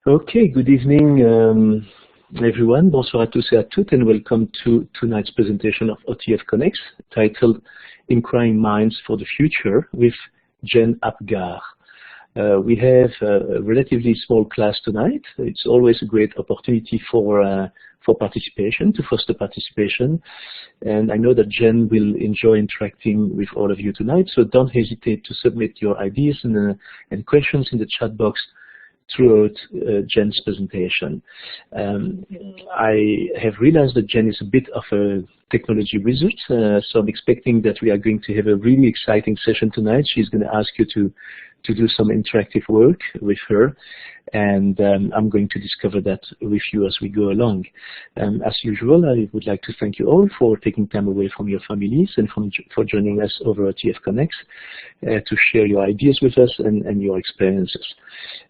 Okay, good evening everyone. Bonsoir à tous et à toutes, and welcome to tonight's presentation of OTF Connects, titled Inquiring Minds for the Future with Jen Apgar. We have a relatively small class tonight. It's always a great opportunity for participation, to foster participation. And I know that Jen will enjoy interacting with all of you tonight, so don't hesitate to submit your ideas and questions in the chat box throughout Jen's presentation. I have realized that Jen is a bit of a technology wizard, so I'm expecting that we are going to have a really exciting session tonight. She's going to ask you to do some interactive work with her, and I'm going to discover that with you as we go along. As usual, I would like to thank you all for taking time away from your families and for joining us over at TF Connects to share your ideas with us and your experiences.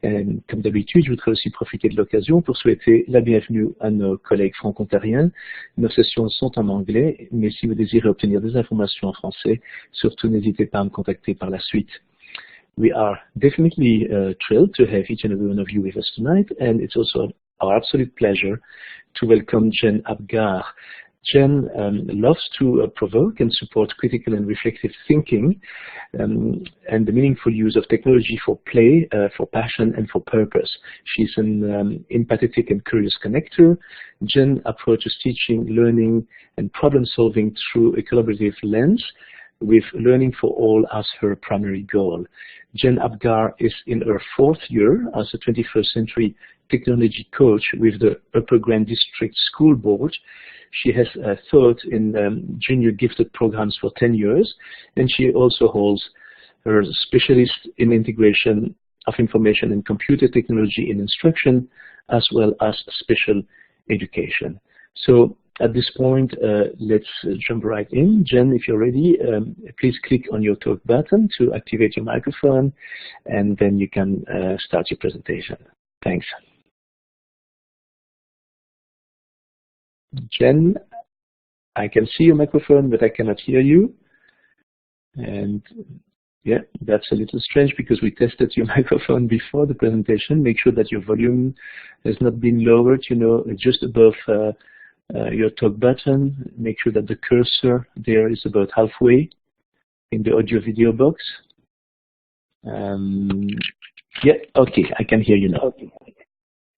And comme d'habitude, je voudrais aussi profiter de l'occasion pour souhaiter la bienvenue à nos collègues franco-ontariens. Nos sessions sont en anglais, mais si vous désirez obtenir des informations en français, surtout n'hésitez pas à me contacter par la suite. We are definitely thrilled to have each and every one of you with us tonight, and it's also our absolute pleasure to welcome Jen Apgar. Jen loves to provoke and support critical and reflective thinking and the meaningful use of technology for play, for passion, and for purpose. She's an empathetic and curious connector. Jen approaches teaching, learning, and problem solving through a collaborative lens, with learning for all as her primary goal. Jen Apgar is in her 4th year as a 21st century technology coach with the Upper Grand District School Board. She has taught in junior gifted programs for 10 years, and she also holds her specialist in integration of information and computer technology in instruction, as well as special education. So at this point, let's jump right in. Jen, if you're ready, please click on your talk button to activate your microphone, and then you can start your presentation. Thanks. Jen, I can see your microphone, but I cannot hear you. And yeah, that's a little strange because we tested your microphone before the presentation. Make sure that your volume has not been lowered, you know, just above your talk button. Make sure that the cursor there is about halfway in the audio video box. Yeah, okay, I can hear you now.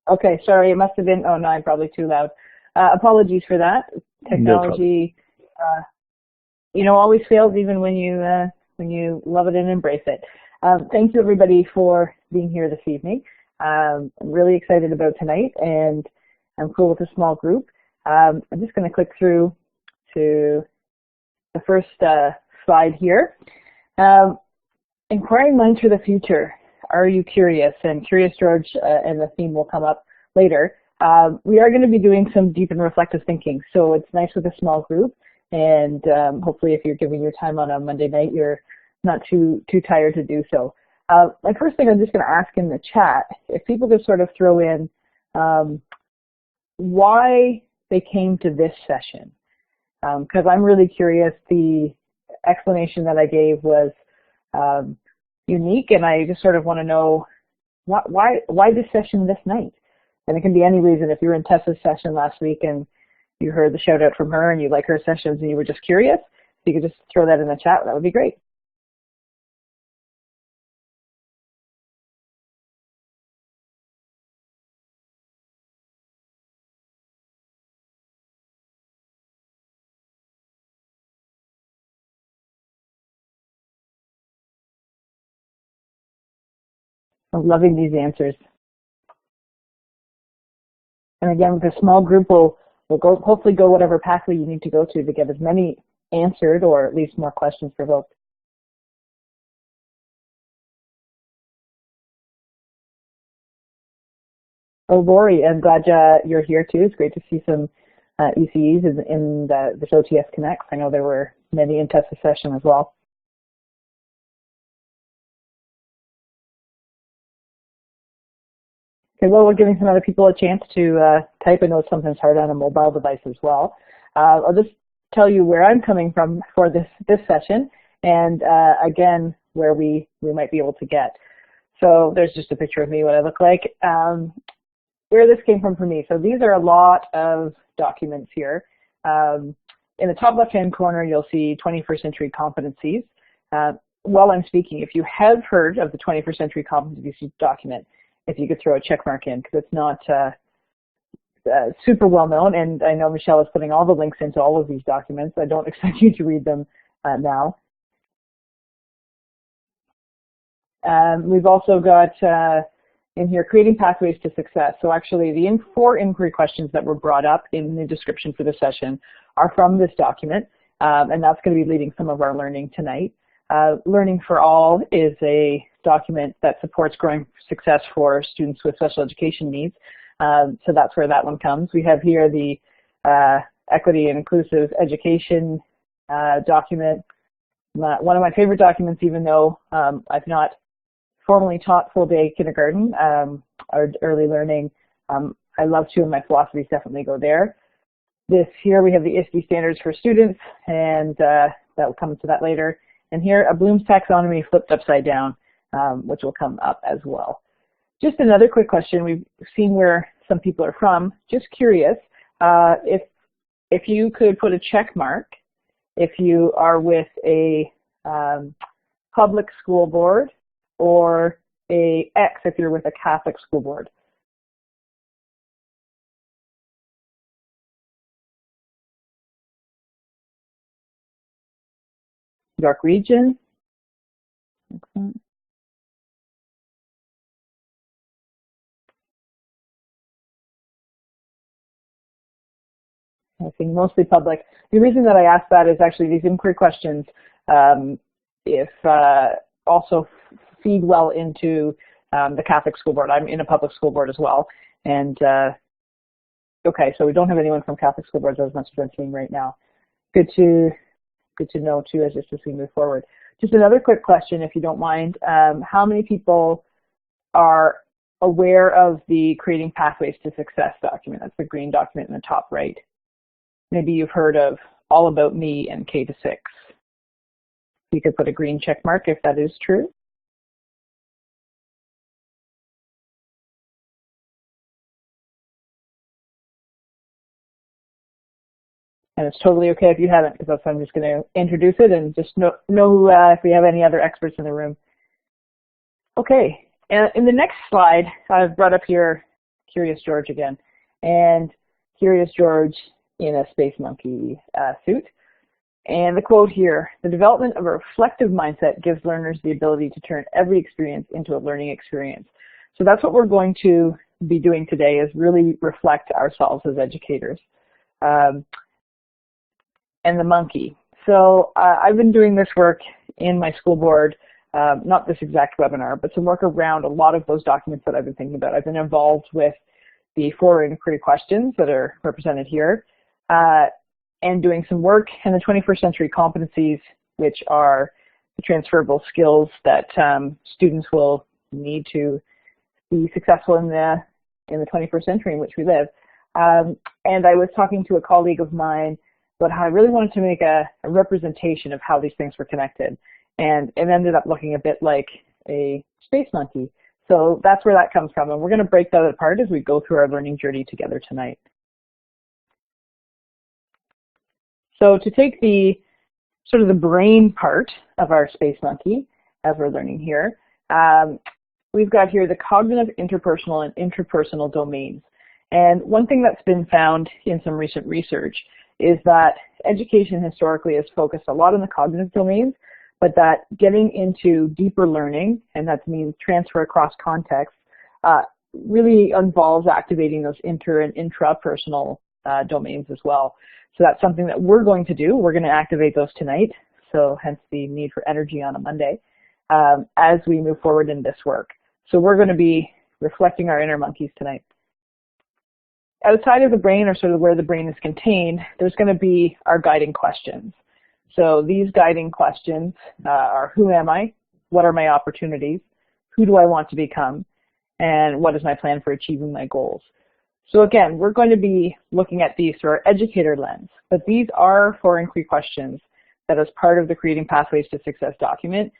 Okay, sorry, it must have been, oh no, I'm probably too loud. Apologies for that. Technology, you know, always fails even when you love it and embrace it. Thank you everybody for being here this evening. I'm really excited about tonight, and I'm cool with a small group. I'm just going to click through to the first slide here. Inquiring minds for the future. Are you curious? And Curious George and the theme will come up later. We are going to be doing some deep and reflective thinking, so it's nice with a small group, and hopefully if you're giving your time on a Monday night, you're not too tired to do so. My first thing I'm just going to ask in the chat, if people could sort of throw in why they came to this session, because I'm really curious. The explanation that I gave was unique, and I just sort of want to know why this session this night. And it can be any reason. If you were in Tessa's session last week and you heard the shout out from her and you like her sessions and you were just curious, if you could just throw that in the chat, that would be great. I'm loving these answers. And again, with a small group, we'll hopefully go whatever pathway you need to go to get as many answered, or at least more questions provoked. Oh, Lori, I'm glad you're here too. It's great to see some ECEs in the OTF Connects. I know there were many in Tessa's session as well. Okay, well, we're giving some other people a chance to type. I know it's sometimes hard on a mobile device as well. I'll just tell you where I'm coming from for this session, and again, where we might be able to get. So there's just a picture of me, what I look like. where this came from for me. So these are a lot of documents here. In the top left-hand corner, you'll see 21st Century Competencies. While I'm speaking, if you have heard of the 21st Century Competencies document, if you could throw a check mark in, because it's not super well known, and I know Michelle is putting all the links into all of these documents. I don't expect you to read them now. We've also got in here creating pathways to success. So actually the 4 inquiry questions that were brought up in the description for the session are from this document, and that's going to be leading some of our learning tonight. Learning for All is a document that supports growing success for students with special education needs. So that's where that one comes. We have here the Equity and Inclusive Education document. One of my favorite documents, even though I've not formally taught full-day kindergarten or early learning. I love to, and my philosophies definitely go there. This here we have the ISTE standards for students, and that will come to that later. And here a Bloom's taxonomy flipped upside down, which will come up as well. Just another quick question. We've seen where some people are from. Just curious, if you could put a check mark if you are with a public school board, or a X if you're with a Catholic school board. York Region. Excellent. I think mostly public. The reason that I asked that is actually these inquiry questions, also feed well into the Catholic school board. I'm in a public school board as well. And okay, so we don't have anyone from Catholic school boards as much as I'm seeing right now. Good to know too as we move forward. Just another quick question, if you don't mind. How many people are aware of the Creating Pathways to Success document? That's the green document in the top right. Maybe you've heard of All About Me and K-6. You could put a green check mark if that is true. And it's totally okay if you haven't, because I'm just going to introduce it and just know if we have any other experts in the room. Okay, and in the next slide, I've brought up here Curious George again. And Curious George in a space monkey suit. And the quote here, the development of a reflective mindset gives learners the ability to turn every experience into a learning experience. So that's what we're going to be doing today, is really reflect ourselves as educators. And the monkey. So I've been doing this work in my school board, not this exact webinar, but some work around a lot of those documents that I've been thinking about. I've been involved with the 4 inquiry questions that are represented here, and doing some work in the 21st Century Competencies, which are the transferable skills that students will need to be successful in the 21st century in which we live. And I was talking to a colleague of mine about how I really wanted to make a representation of how these things were connected. And it ended up looking a bit like a space monkey. So that's where that comes from. And we're going to break that apart as we go through our learning journey together tonight. So to take the sort of the brain part of our space monkey, as we're learning here, we've got here the cognitive, interpersonal, and intrapersonal domains. And one thing that's been found in some recent research is that education historically has focused a lot on the cognitive domains, but that getting into deeper learning, and that means transfer across contexts, really involves activating those inter and intrapersonal domains as well. So that's something that we're going to do. We're going to activate those tonight, so hence the need for energy on a Monday as we move forward in this work. So we're going to be reflecting our inner monkeys tonight. Outside of the brain, or sort of where the brain is contained, there's going to be our guiding questions. So these guiding questions are, who am I? What are my opportunities? Who do I want to become? And what is my plan for achieving my goals? So again, we're going to be looking at these through our educator lens, but these are 4 inquiry questions that, as part of the Creating Pathways to Success document,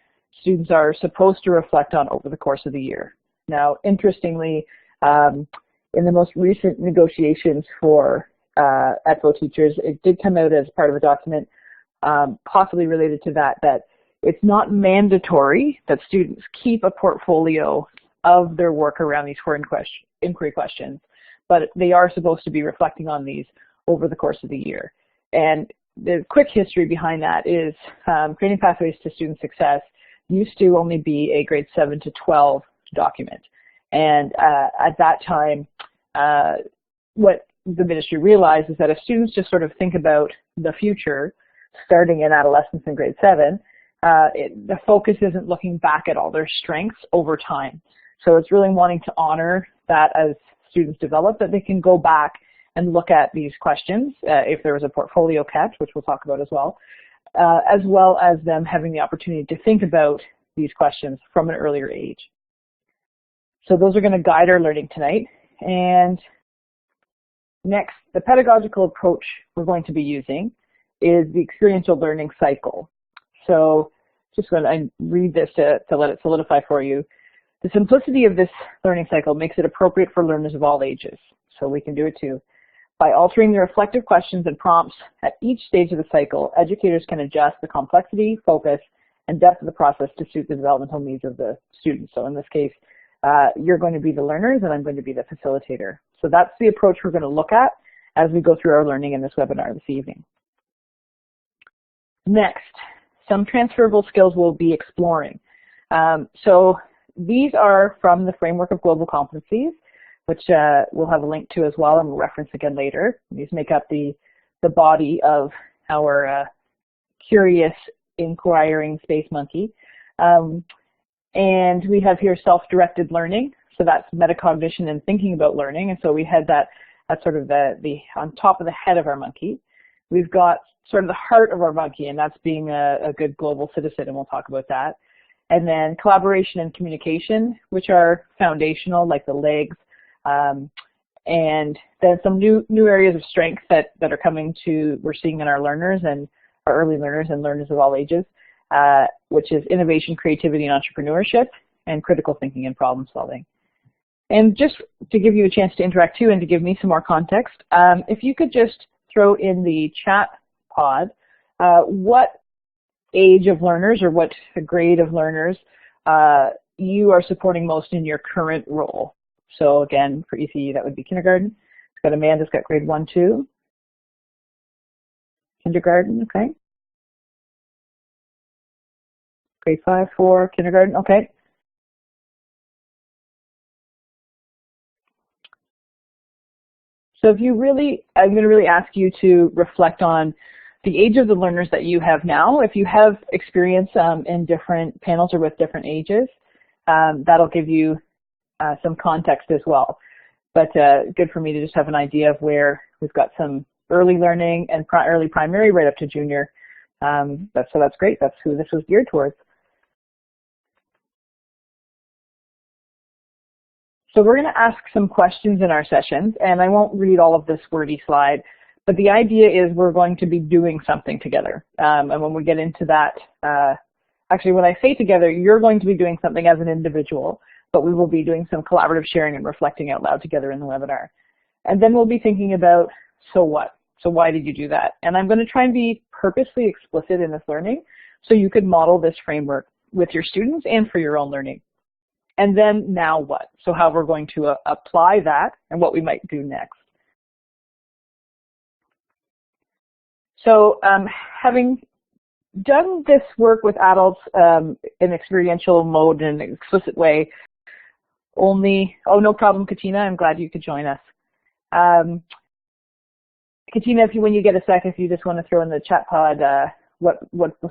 students are supposed to reflect on over the course of the year. Now, interestingly, in the most recent negotiations for ETFO teachers, it did come out as part of a document possibly related to that, that it's not mandatory that students keep a portfolio of their work around these core inquiry questions, but they are supposed to be reflecting on these over the course of the year. And the quick history behind that is Creating Pathways to Student Success used to only be a grade 7 to 12 document. And at that time, what the ministry realized is that if students just sort of think about the future, starting in adolescence in grade 7, the focus isn't looking back at all their strengths over time. So it's really wanting to honor that as students develop, that they can go back and look at these questions, if there was a portfolio kept, which we'll talk about as well as them having the opportunity to think about these questions from an earlier age. So those are going to guide our learning tonight. And next, the pedagogical approach we're going to be using is the experiential learning cycle. So just going to read this to let it solidify for you. The simplicity of this learning cycle makes it appropriate for learners of all ages, so we can do it too. By altering the reflective questions and prompts at each stage of the cycle, educators can adjust the complexity, focus, and depth of the process to suit the developmental needs of the students. So in this case, you're going to be the learners and I'm going to be the facilitator. So that's the approach we're going to look at as we go through our learning in this webinar this evening. Next, some transferable skills we'll be exploring. So these are from the Framework of Global Competencies, which we'll have a link to as well and we'll reference again later. These make up the body of our curious, inquiring space monkey. And we have here self-directed learning. So that's metacognition and thinking about learning. And so we had that's sort of the on top of the head of our monkey. We've got sort of the heart of our monkey, and that's being a good global citizen, and we'll talk about that. And then collaboration and communication, which are foundational, like the legs. And then some new areas of strength that are coming we're seeing in our learners and our early learners and learners of all ages, which is innovation, creativity, and entrepreneurship, and critical thinking and problem solving. And just to give you a chance to interact too and to give me some more context, if you could just throw in the chat pod what age of learners or what grade of learners you are supporting most in your current role. So again, for ECE, that would be kindergarten. It's got Amanda's got grade 1, 2. Kindergarten, okay. Grade 5, 4, kindergarten, okay. So if you I'm going to really ask you to reflect on the age of the learners that you have now. If you have experience in different panels or with different ages, that'll give you some context as well. But good for me to just have an idea of where we've got some early learning and early primary right up to junior. So that's great. That's who this was geared towards. So we're going to ask some questions in our sessions, and I won't read all of this wordy slide, but the idea is we're going to be doing something together. And when we get into that, actually when I say together, you're going to be doing something as an individual, but we will be doing some collaborative sharing and reflecting out loud together in the webinar. And then we'll be thinking about, so what? So why did you do that? And I'm going to try and be purposely explicit in this learning so you could model this framework with your students and for your own learning. And then now what? So how we're going to apply that and what we might do next. So having done this work with adults in experiential mode in an explicit way, oh, no problem, Katina. I'm glad you could join us. Katina, when you get a sec, if you just want to throw in the chat pod what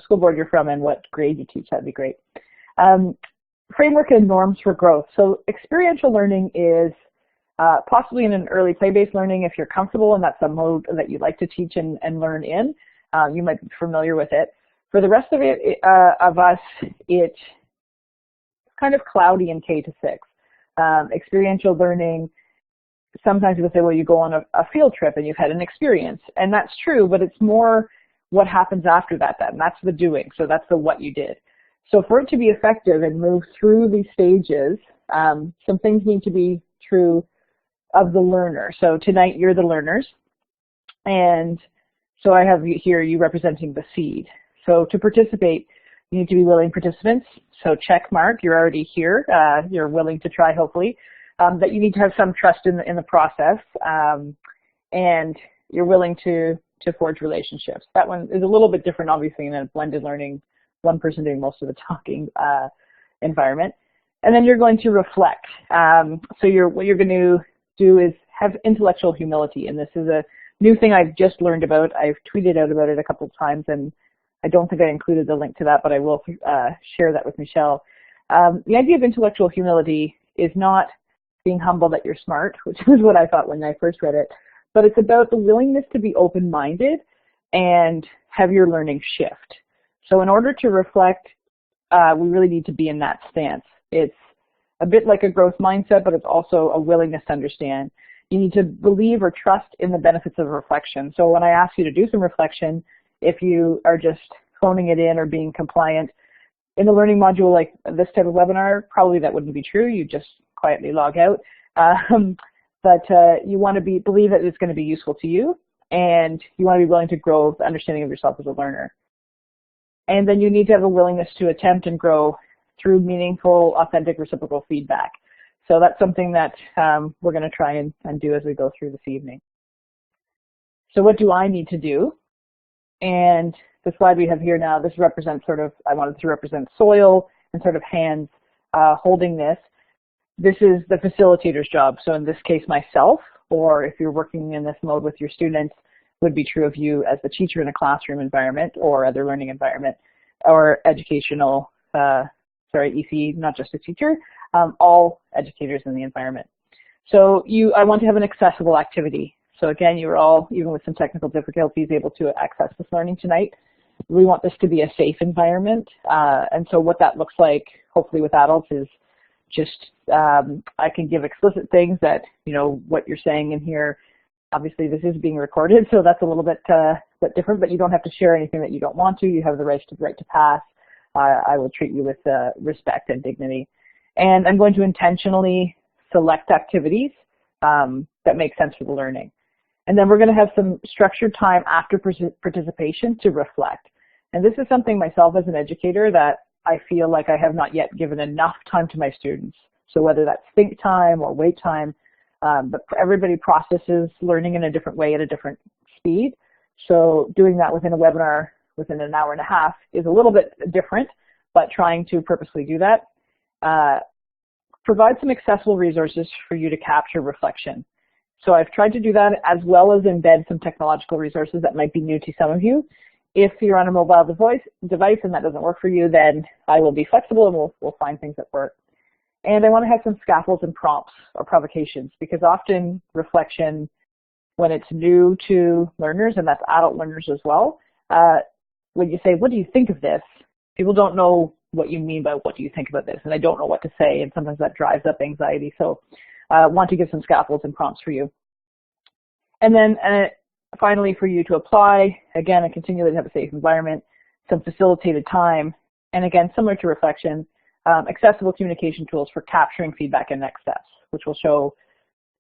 school board you're from and what grade you teach, that'd be great. Framework and norms for growth. So experiential learning is possibly in an early play-based learning if you're comfortable and that's a mode that you like to teach and learn in. You might be familiar with it. For the rest of us, it's kind of cloudy in K to 6. Experiential learning, sometimes people say, well, you go on a field trip and you've had an experience. And that's true, but it's more what happens after that, and that's the doing. So that's the what you did. So for it to be effective and move through these stages, some things need to be true of the learner. So tonight you're the learners, and so I have here you representing the seed. So to participate, you need to be willing participants. So check mark, you're already here. You're willing to try, hopefully. That you need to have some trust in the process, and you're willing to forge relationships. That one is a little bit different, obviously, in a blended learning, one person doing most of the talking environment. And then you're going to reflect. So what you're going to do is have intellectual humility, and this is a new thing I've just learned about. I've tweeted out about it a couple of times, and I don't think I included the link to that, but I will share that with Michelle. The idea of intellectual humility is not being humble that you're smart, which is what I thought when I first read it, but it's about the willingness to be open-minded and have your learning shift. So in order to reflect, we really need to be in that stance. It's a bit like a growth mindset, but it's also a willingness to understand. You need to believe or trust in the benefits of reflection. So when I ask you to do some reflection, if you are just phoning it in or being compliant, in the learning module like this type of webinar, probably that wouldn't be true. You just quietly log out. But you want to believe that it's going to be useful to you, and you want to be willing to grow the understanding of yourself as a learner. And then you need to have a willingness to attempt and grow through meaningful, authentic, reciprocal feedback. So that's something that we're going to try and do as we go through this evening. So what do I need to do? And the slide we have here now, this represents I wanted to represent soil and sort of hands holding this. This is the facilitator's job. So in this case, myself, or if you're working in this mode with your students, would be true of you as the teacher in a classroom environment or other learning environment, or educational, EC, not just a teacher, all educators in the environment. So I want to have an accessible activity. So again, you're all, even with some technical difficulties, able to access this learning tonight. We want this to be a safe environment. And so what that looks like, hopefully with adults, is just, I can give explicit things that, what you're saying in here. Obviously, this is being recorded, so that's a little bit different, but you don't have to share anything that you don't want to. You have the right to pass. I will treat you with respect and dignity. And I'm going to intentionally select activities that make sense for the learning. And then we're going to have some structured time after participation to reflect. And this is something myself as an educator that I feel like I have not yet given enough time to my students. So whether that's think time or wait time, but everybody processes learning in a different way at a different speed. So doing that within a webinar within an hour and a half is a little bit different, but trying to purposely do that. Provide some accessible resources for you to capture reflection. So I've tried to do that, as well as embed some technological resources that might be new to some of you. If you're on a mobile device and that doesn't work for you, then I will be flexible and we'll find things that work. And I want to have some scaffolds and prompts or provocations, because often reflection, when it's new to learners, and that's adult learners as well, when you say, what do you think of this? People don't know what you mean by what do you think about this, and I don't know what to say, and sometimes that drives up anxiety. So I want to give some scaffolds and prompts for you. And then finally, for you to apply, again, and continue to have a safe environment, some facilitated time, and again, similar to reflection, accessible communication tools for capturing feedback and next steps, which we'll show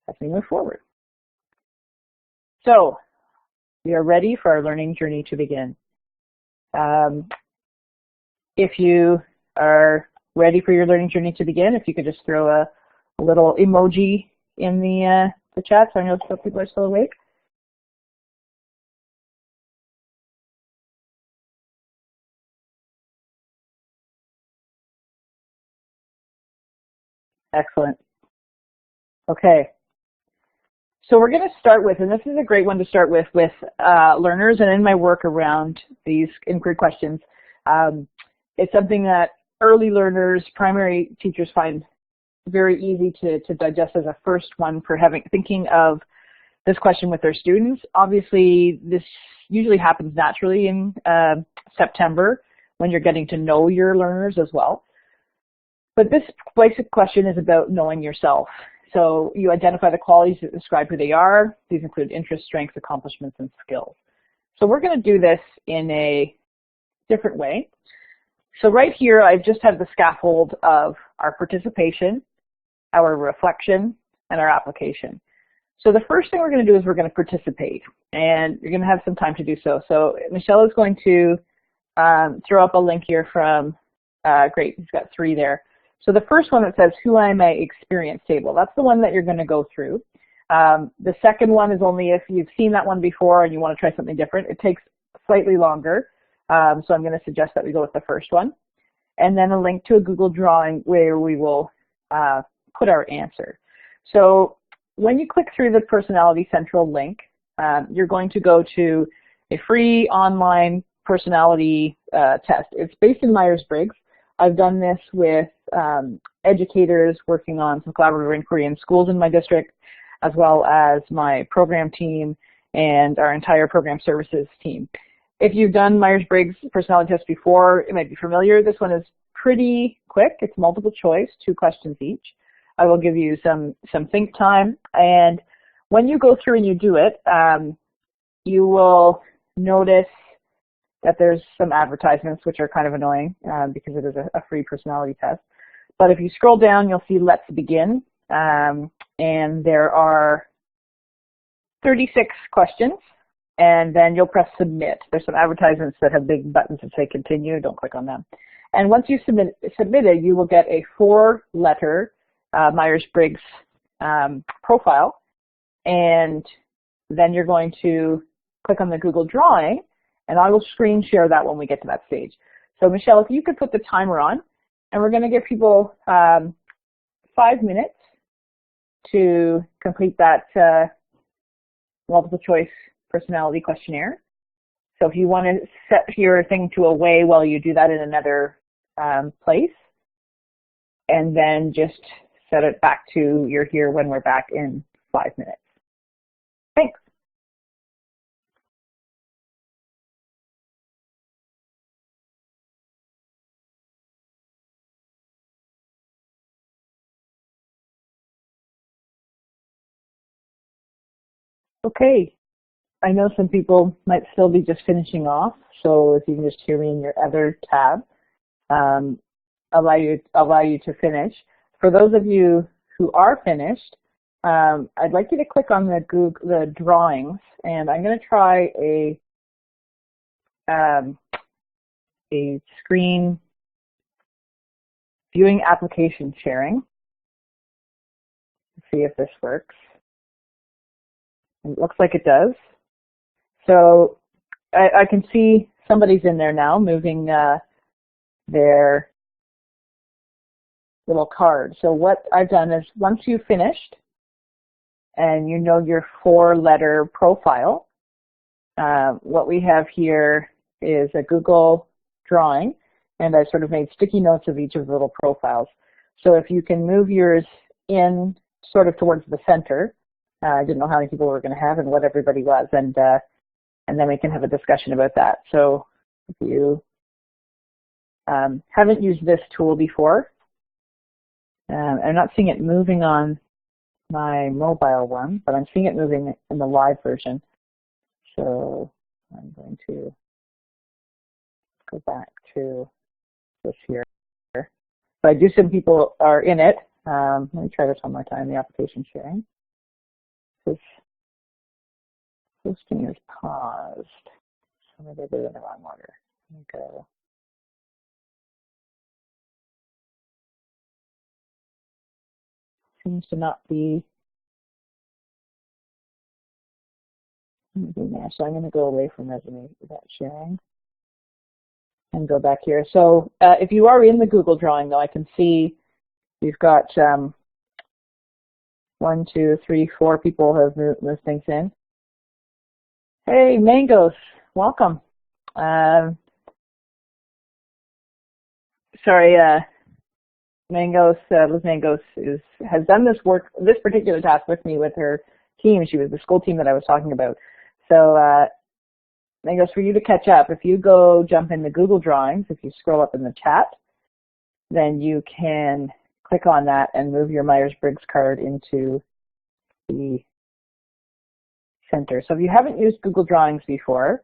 as we move forward. So we are ready for our learning journey to begin. If you are ready for your learning journey to begin, if you could just throw a little emoji in the chat, so I know some people are still awake. Excellent. Okay. So we're going to start with, and this is a great one to start with learners, and in my work around these inquiry questions, it's something that early learners, primary teachers find very easy to digest as a first one for thinking of this question with their students. Obviously, this usually happens naturally in September when you're getting to know your learners as well. But this basic question is about knowing yourself. So you identify the qualities that describe who they are. These include interests, strengths, accomplishments, and skills. So we're going to do this in a different way. So right here, I've just had the scaffold of our participation, our reflection, and our application. So the first thing we're going to do is we're going to participate, and you're going to have some time to do so. So Michelle is going to throw up a link here from, great, he's got 3 there. So the first one that says, who am I experience table, that's the one that you're going to go through. The second one is only if you've seen that one before and you want to try something different. It takes slightly longer, so I'm going to suggest that we go with the first one. And then a link to a Google Drawing where we will put our answer. So when you click through the Personality Central link, you're going to go to a free online personality test. It's based in Myers-Briggs. I've done this with educators working on some collaborative inquiry in schools in my district, as well as my program team and our entire program services team. If you've done Myers-Briggs personality tests before, it might be familiar. This one is pretty quick. It's multiple choice, 2 questions each. I will give you some think time, and when you go through and you do it, you will notice that there's some advertisements which are kind of annoying because it is a free personality test. But if you scroll down, you'll see Let's Begin, and there are 36 questions, and then you'll press Submit. There's some advertisements that have big buttons that say Continue. Don't click on them. And once you submit it, you will get a 4-letter Myers-Briggs profile, and then you're going to click on the Google Drawing, and I will screen share that when we get to that stage. So Michelle, if you could put the timer on, and we're going to give people 5 minutes to complete that multiple choice personality questionnaire. So if you want to set your thing to away while you do that in another place, and then just set it back to you're here when we're back in 5 minutes. Thanks. Okay, I know some people might still be just finishing off, so if you can just hear me in your other tab, allow you to finish. For those of you who are finished, I'd like you to click on the drawings, and I'm going to try a screen viewing application sharing. Let's see if this works. It looks like it does. So I can see somebody's in there now moving their little card. So what I've done is once you've finished and you know your 4-letter profile, what we have here is a Google Drawing, and I sort of made sticky notes of each of the little profiles. So if you can move yours in sort of towards the center, I didn't know how many people we were going to have and what everybody was, and then we can have a discussion about that. So if you haven't used this tool before, I'm not seeing it moving on my mobile one, but I'm seeing it moving in the live version. So I'm going to go back to this here. But I do see some people are in it. Let me try this one more time, the application sharing. This posting is paused. So maybe I did it in the wrong order. Let me go. Seems to not be moving there. So I'm going to go away from resume without sharing and go back here. So if you are in the Google Drawing, though, I can see you've got 1, 2, 3, 4 people have moved things in. Hey, Mangos, welcome. Sorry, Mangos, Liz Mangos has done this particular task with me with her team. She was the school team that I was talking about. So, Mangos, for you to catch up, if you go jump in the Google Drawings, if you scroll up in the chat, then you can click on that and move your Myers-Briggs card into the center. So if you haven't used Google Drawings before,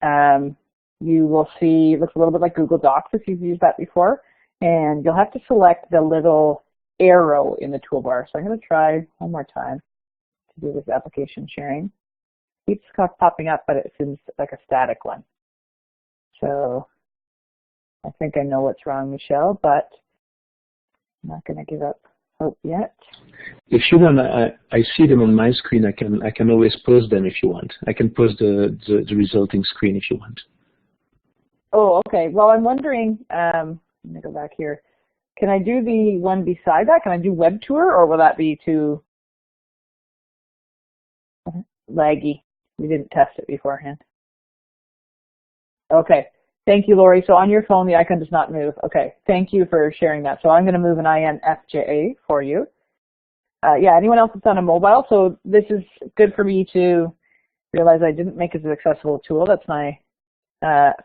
you will see it looks a little bit like Google Docs if you've used that before, and you'll have to select the little arrow in the toolbar. So I'm going to try one more time. to do with application sharing. Keeps popping up, but it seems like a static one. So I think I know what's wrong, Michelle, but I'm not going to give up hope yet. If you want, I see them on my screen. I can always pause them if you want. I can pause the resulting screen if you want. Oh, okay. Well, I'm wondering, let me go back here. Can I do the one beside that? Can I do web tour, or will that be too laggy? We didn't test it beforehand. Okay. Thank you, Lori. So on your phone, the icon does not move. Okay. Thank you for sharing that. So I'm going to move an INFJ for you. Yeah, anyone else that's on a mobile? So this is good for me to realize I didn't make it an accessible tool. That's my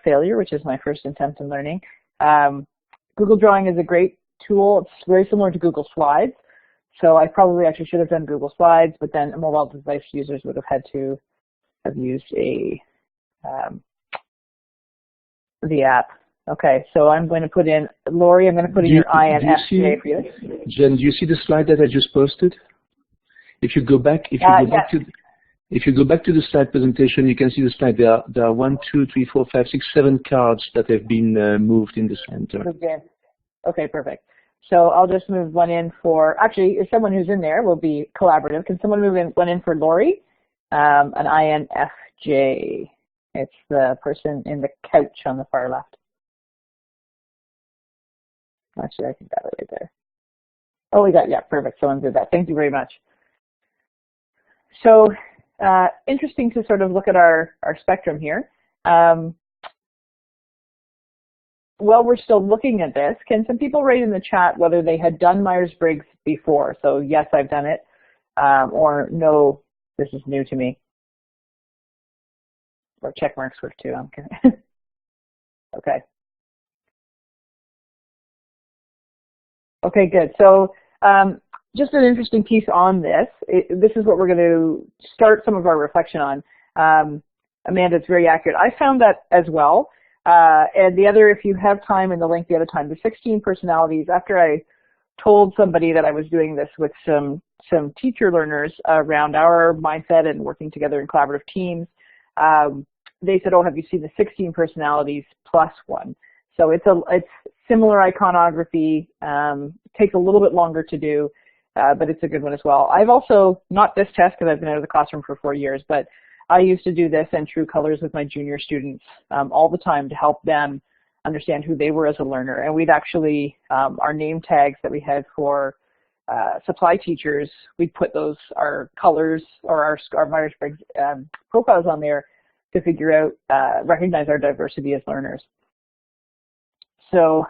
failure, which is my first attempt in learning. Google Drawing is a great tool. It's very similar to Google Slides. So I probably actually should have done Google Slides, but then mobile device users would have had to have used the app. Okay, so I'm going to put in, Lori, I'm going to put in your INFJ for you. Jen, do you see the slide that I just posted? If you go back, if you go back to the slide presentation, you can see the slide. There are 1, 2, 3, 4, 5, 6, 7 cards that have been moved in the center. Okay, perfect. So I'll just move one in for, actually, if someone who's in there will be collaborative. Can someone move one in for Lori? An INFJ. It's the person in the couch on the far left. Actually, I think that right there. Oh, we got, yeah, perfect. Someone did that. Thank you very much. So interesting to sort of look at our spectrum here. While we're still looking at this, can some people write in the chat whether they had done Myers-Briggs before? So yes, I've done it, or no, this is new to me. Or check marks work too, I'm kidding. Okay. Okay, good. So just an interesting piece on this. This is what we're going to start some of our reflection on. Amanda, it's very accurate. I found that as well. And the other, if you have time in the link the other time, the 16 personalities, after I told somebody that I was doing this with some teacher learners around our mindset and working together in collaborative teams, they said, oh, have you seen the 16 personalities plus one? So it's similar iconography, takes a little bit longer to do, but it's a good one as well. I've also, not this test because I've been out of the classroom for 4 years, but I used to do this in True Colors with my junior students all the time to help them understand who they were as a learner. And we'd actually, our name tags that we had for supply teachers, we'd put our colors or our Myers-Briggs profiles on there to figure out, recognize our diversity as learners. So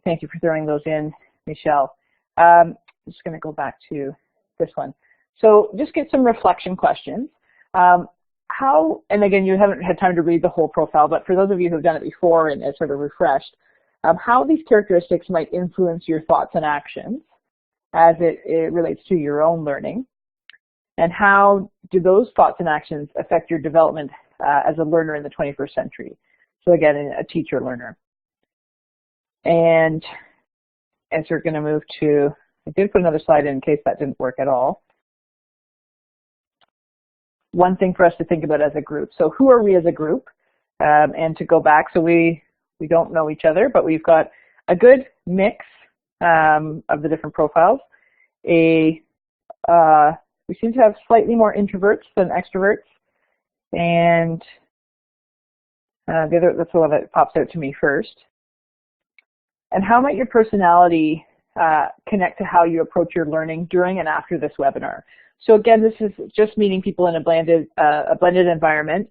thank you for throwing those in, Michelle. I'm just going to go back to this one. So just get some reflection questions. How, and again, you haven't had time to read the whole profile, but for those of you who've done it before and it's sort of refreshed, how these characteristics might influence your thoughts and actions as it relates to your own learning, and how do those thoughts and actions affect your development as a learner in the 21st century? So again, a teacher learner. And as we're going to move to, I did put another slide in case that didn't work at all. One thing for us to think about as a group. So who are we as a group? And to go back, so we don't know each other, but we've got a good mix of the different profiles. We seem to have slightly more introverts than extroverts. And that's the one that pops out to me first. And how might your personality connect to how you approach your learning during and after this webinar? So again, this is just meeting people in a blended environment.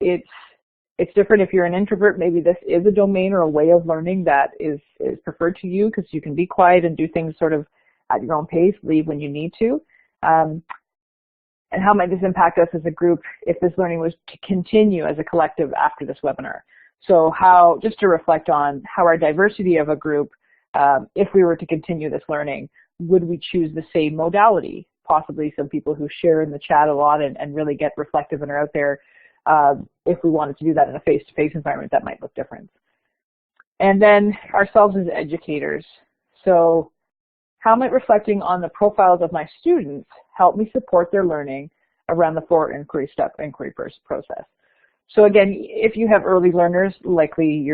It's different if you're an introvert. Maybe this is a domain or a way of learning that is preferred to you because you can be quiet and do things sort of at your own pace, leave when you need to. And how might this impact us as a group if this learning was to continue as a collective after this webinar? So how, just to reflect on how our diversity of a group, if we were to continue this learning, would we choose the same modality? Possibly some people who share in the chat a lot and really get reflective and are out there. If we wanted to do that in a face-to-face environment, that might look different. And then ourselves as educators. So how might reflecting on the profiles of my students help me support their learning around the 4 inquiry step inquiry process? So again, if you have early learners, likely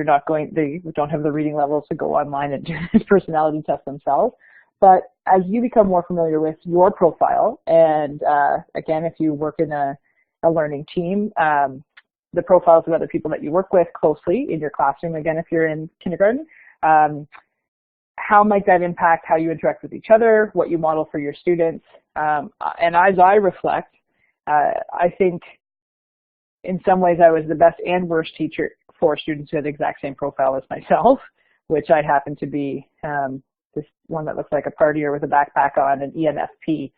they don't have the reading levels to go online and do the personality test themselves. But as you become more familiar with your profile, and again, if you work in a learning team, the profiles of other people that you work with closely in your classroom, again, if you're in kindergarten, how might that impact how you interact with each other, what you model for your students? And as I reflect, I think in some ways I was the best and worst teacher for students who had the exact same profile as myself, which I happen to be this one that looks like a partier with a backpack on, an ENFP.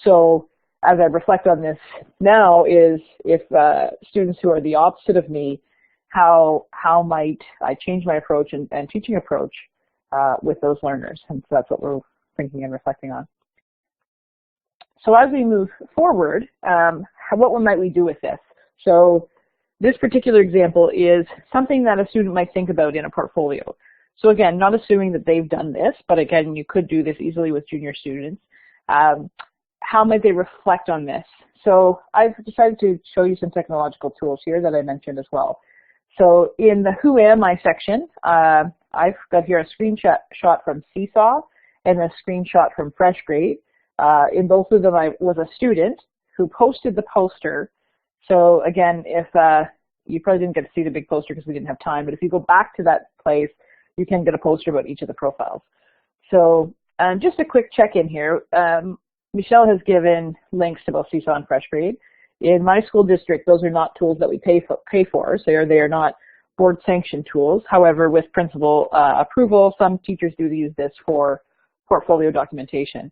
So as I reflect on this now is if students who are the opposite of me, how might I change my approach and teaching approach with those learners? And so that's what we're thinking and reflecting on. So as we move forward, what might we do with this? So this particular example is something that a student might think about in a portfolio. So again, not assuming that they've done this, but again, you could do this easily with junior students. How might they reflect on this? So I've decided to show you some technological tools here that I mentioned as well. So in the Who Am I section, I've got here a screenshot from Seesaw and a screenshot from FreshGrade. In both of them, I was a student who posted the poster. So again, if you probably didn't get to see the big poster because we didn't have time, but if you go back to that place, you can get a poster about each of the profiles. So just a quick check-in here. Michelle has given links to both Seesaw and FreshGrade. In my school district, those are not tools that we pay for, so they are not board-sanctioned tools. However, with principal approval, some teachers do use this for portfolio documentation.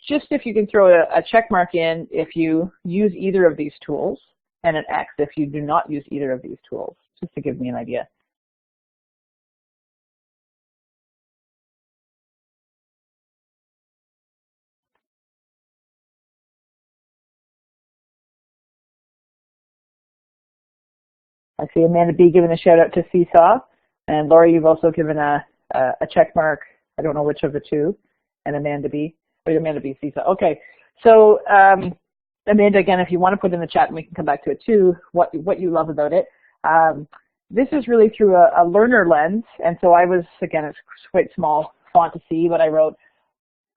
Just if you can throw a check mark in if you use either of these tools, and an X if you do not use either of these tools, just to give me an idea. I see Amanda B giving a shout out to Seesaw, and Laura, you've also given a check mark. I don't know which of the two, and Amanda B. Or Amanda B, Seesaw. Okay, so Amanda, again, if you want to put in the chat, and we can come back to it too, what you love about it. This is really through a learner lens, and so I was, again, it's quite small font to see, but I wrote,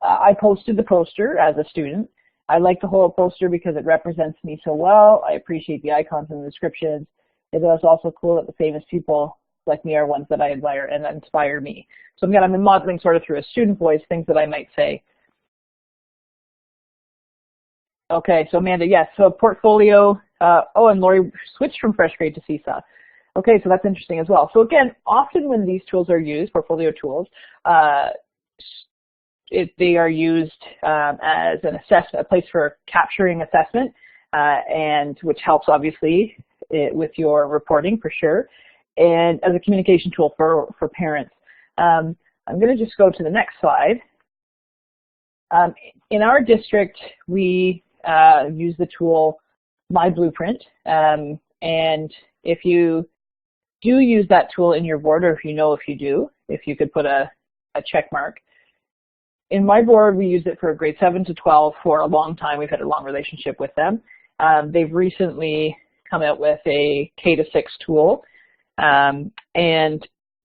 I posted the poster as a student. I like the whole poster because it represents me so well. I appreciate the icons and the descriptions. It is also cool that the famous people like me are ones that I admire and that inspire me. So again, I'm modeling sort of through a student voice, things that I might say. Okay, so Amanda, yes, so portfolio, oh, and Lori switched from FreshGrade to Seesaw. Okay, so that's interesting as well. So again, often when these tools are used, portfolio tools, they are used as a place for capturing assessment, and which helps obviously with your reporting for sure, and as a communication tool for parents. I'm going to just go to the next slide. In our district, we use the tool My Blueprint, and if you do use that tool in your board, or if you do, if you could put a check mark. In my board, we use it for grade 7 to 12 for a long time. We've had a long relationship with them. They've recently come out with a K-6 tool, and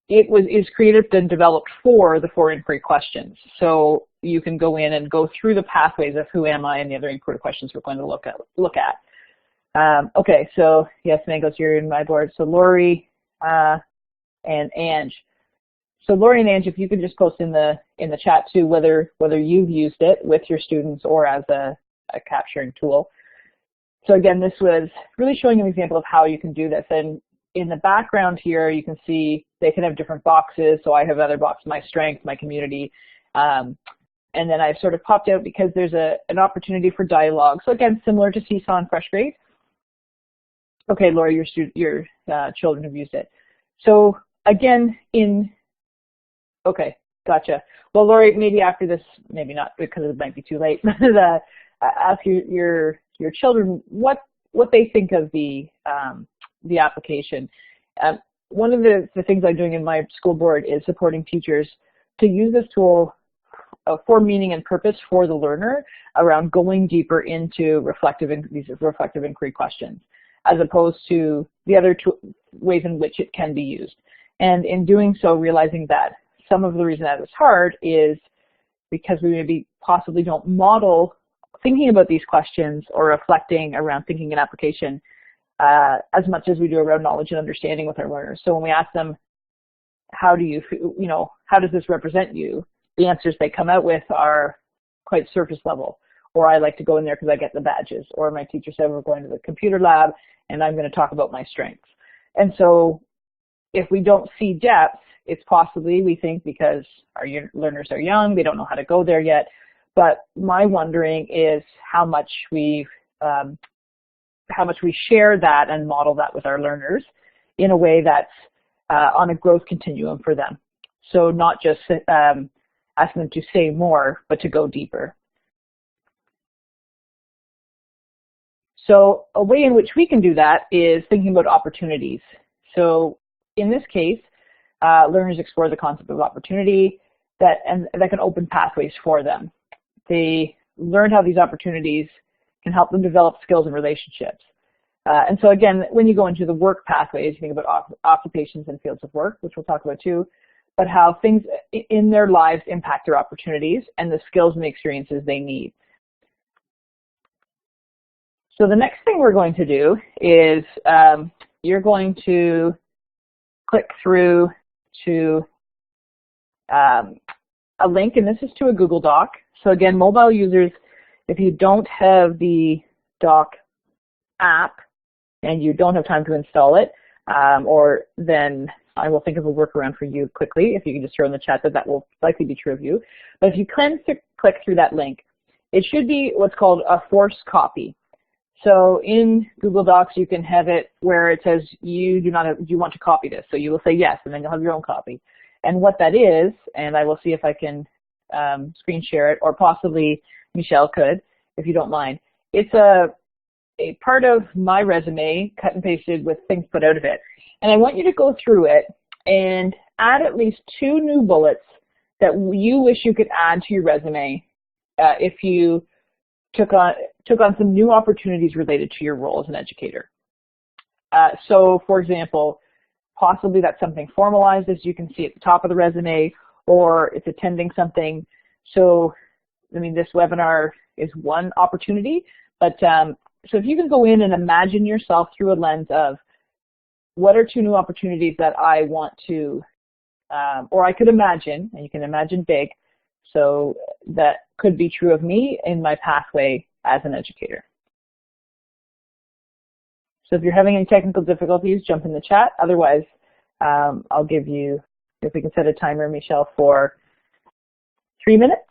it is created and developed for the 4 inquiry questions. So you can go in and go through the pathways of who am I and the other inquiry questions we're going to look at. Okay, so yes, Mango's here in my board. So Lori and Ange. So Lori and Ange, if you could just post in the chat too whether you've used it with your students or as a capturing tool. So again, this was really showing an example of how you can do this. And in the background here, you can see they can have different boxes. So I have other boxes, my strength, my community. And then I've sort of popped out because there's an opportunity for dialogue. So again, similar to Seesaw and FreshGrade. Okay, Laura, your children have used it. So again, okay, gotcha. Well, Lori, maybe after this, maybe not because it might be too late, but ask your children what they think of the application. One of the things I'm doing in my school board is supporting teachers to use this tool for meaning and purpose for the learner around going deeper into these reflective inquiry questions, as opposed to the other two ways in which it can be used. And in doing so, realizing that some of the reason that it's hard is because we maybe possibly don't model thinking about these questions or reflecting around thinking and application as much as we do around knowledge and understanding with our learners. So when we ask them, how do you feel, how does this represent you? The answers they come out with are quite surface level. Or I like to go in there because I get the badges. Or my teacher said we're going to the computer lab and I'm going to talk about my strengths. And so if we don't see depth, it's possibly, we think, because our learners are young, they don't know how to go there yet. But my wondering is how much we share that and model that with our learners in a way that's on a growth continuum for them. So not just asking them to say more, but to go deeper. So a way in which we can do that is thinking about opportunities. So in this case, learners explore the concept of opportunity that can open pathways for them. They learn how these opportunities can help them develop skills and relationships. And so again, when you go into the work pathways, you think about occupations and fields of work, which we'll talk about too, but how things in their lives impact their opportunities and the skills and the experiences they need. So the next thing we're going to do is you're going to click through to a link, and this is to a Google Doc. So again, mobile users, if you don't have the Doc app and you don't have time to install it, or then I will think of a workaround for you quickly. If you can just throw in the chat that will likely be true of you. But if you can click through that link, it should be what's called a forced copy. So in Google Docs, you can have it where it says you want to copy this. So you will say yes, and then you'll have your own copy. And what that is, and I will see if I can screen share it, or possibly Michelle could, if you don't mind. It's a part of my resume, cut and pasted with things put out of it. And I want you to go through it and add at least 2 new bullets that you wish you could add to your resume if you took on some new opportunities related to your role as an educator. So for example, possibly that's something formalized, as you can see at the top of the resume, or it's attending something. So, I mean, this webinar is one opportunity, but so if you can go in and imagine yourself through a lens of what are 2 new opportunities that I want to, or I could imagine, and you can imagine big, so that could be true of me in my pathway as an educator. So if you're having any technical difficulties, jump in the chat. Otherwise, I'll give you, if we can set a timer, Michelle, for 3 minutes.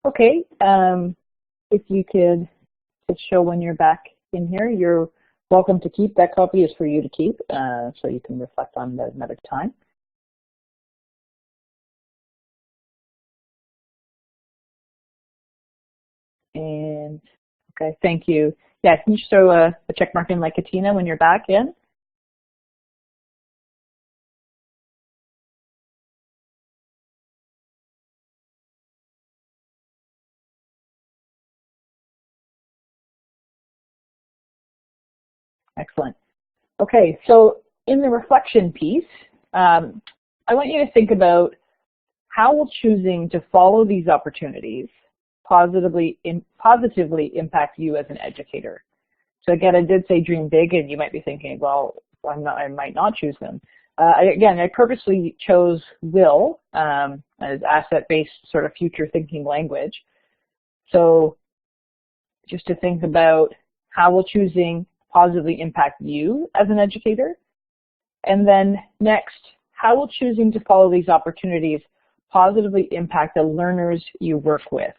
Okay, if you could show when you're back in here, you're welcome to keep. That copy is for you to keep, so you can reflect on that another time. And okay, thank you. Yeah, can you just throw a check mark in like Katina when you're back in? Excellent. Okay, so in the reflection piece, I want you to think about how will choosing to follow these opportunities positively impact you as an educator. So again, I did say dream big, and you might be thinking, well, I might not choose them. Again, I purposely chose will as asset-based sort of future thinking language. So just to think about how will choosing positively impact you as an educator? And then next, how will choosing to follow these opportunities positively impact the learners you work with?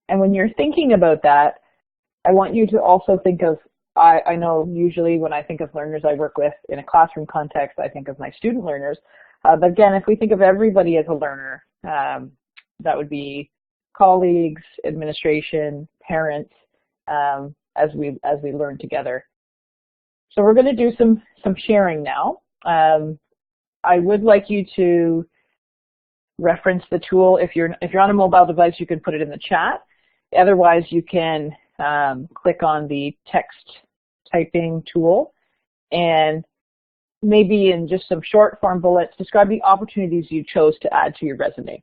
And when you're thinking about that, I want you to also think of, I know usually when I think of learners I work with in a classroom context, I think of my student learners. But again, if we think of everybody as a learner, that would be colleagues, administration, parents, as we learn together. So we're going to do some sharing now. I would like you to reference the tool. If you're on a mobile device, you can put it in the chat. Otherwise, you can click on the text typing tool and maybe in just some short form bullets, describe the opportunities you chose to add to your resume.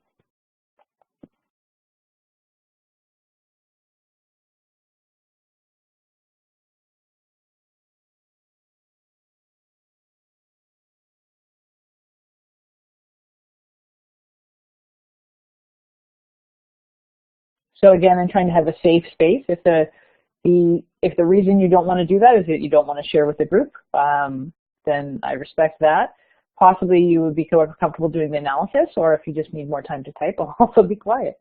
So again, I'm trying to have a safe space. If the reason you don't want to do that is that you don't want to share with the group, then I respect that. Possibly you would be comfortable doing the analysis, or if you just need more time to type, I'll also be quiet.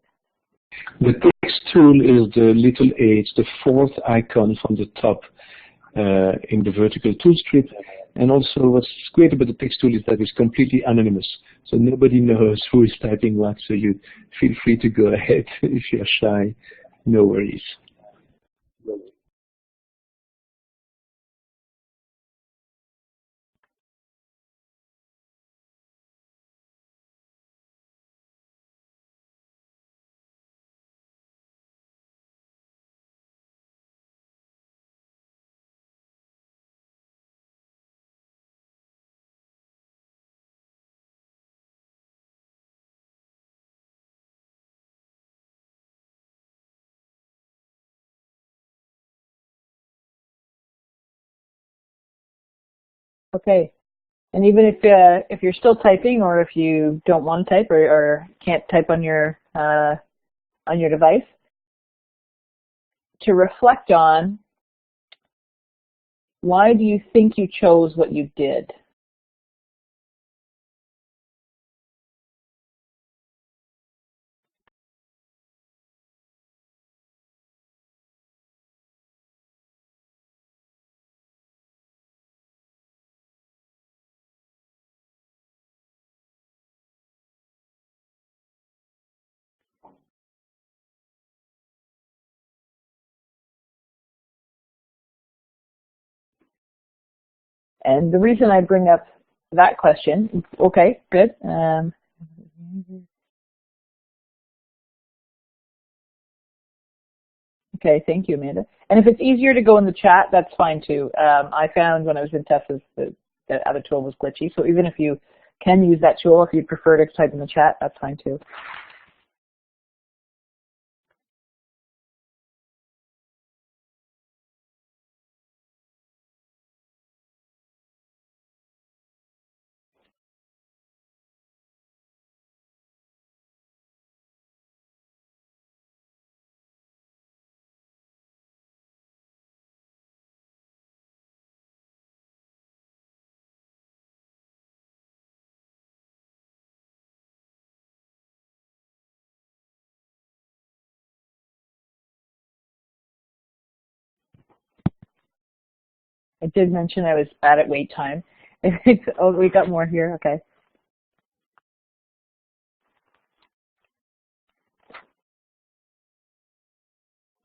The text tool is the little A. It's the fourth icon from the top in the vertical tool strip. And also what's great about the text tool is that it's completely anonymous. So nobody knows who is typing what, so you feel free to go ahead if you're shy. No worries. Okay. And even if you're still typing, or if you don't want to type, or can't type on your device, to reflect on, why do you think you chose what you did? And the reason I bring up that question, okay, good. Okay, thank you, Amanda. And if it's easier to go in the chat, that's fine too. I found when I was in Tessa's that the other tool was glitchy. So even if you can use that tool, if you prefer to type in the chat, that's fine too. I did mention I was bad at wait time. Oh, we got more here. Okay.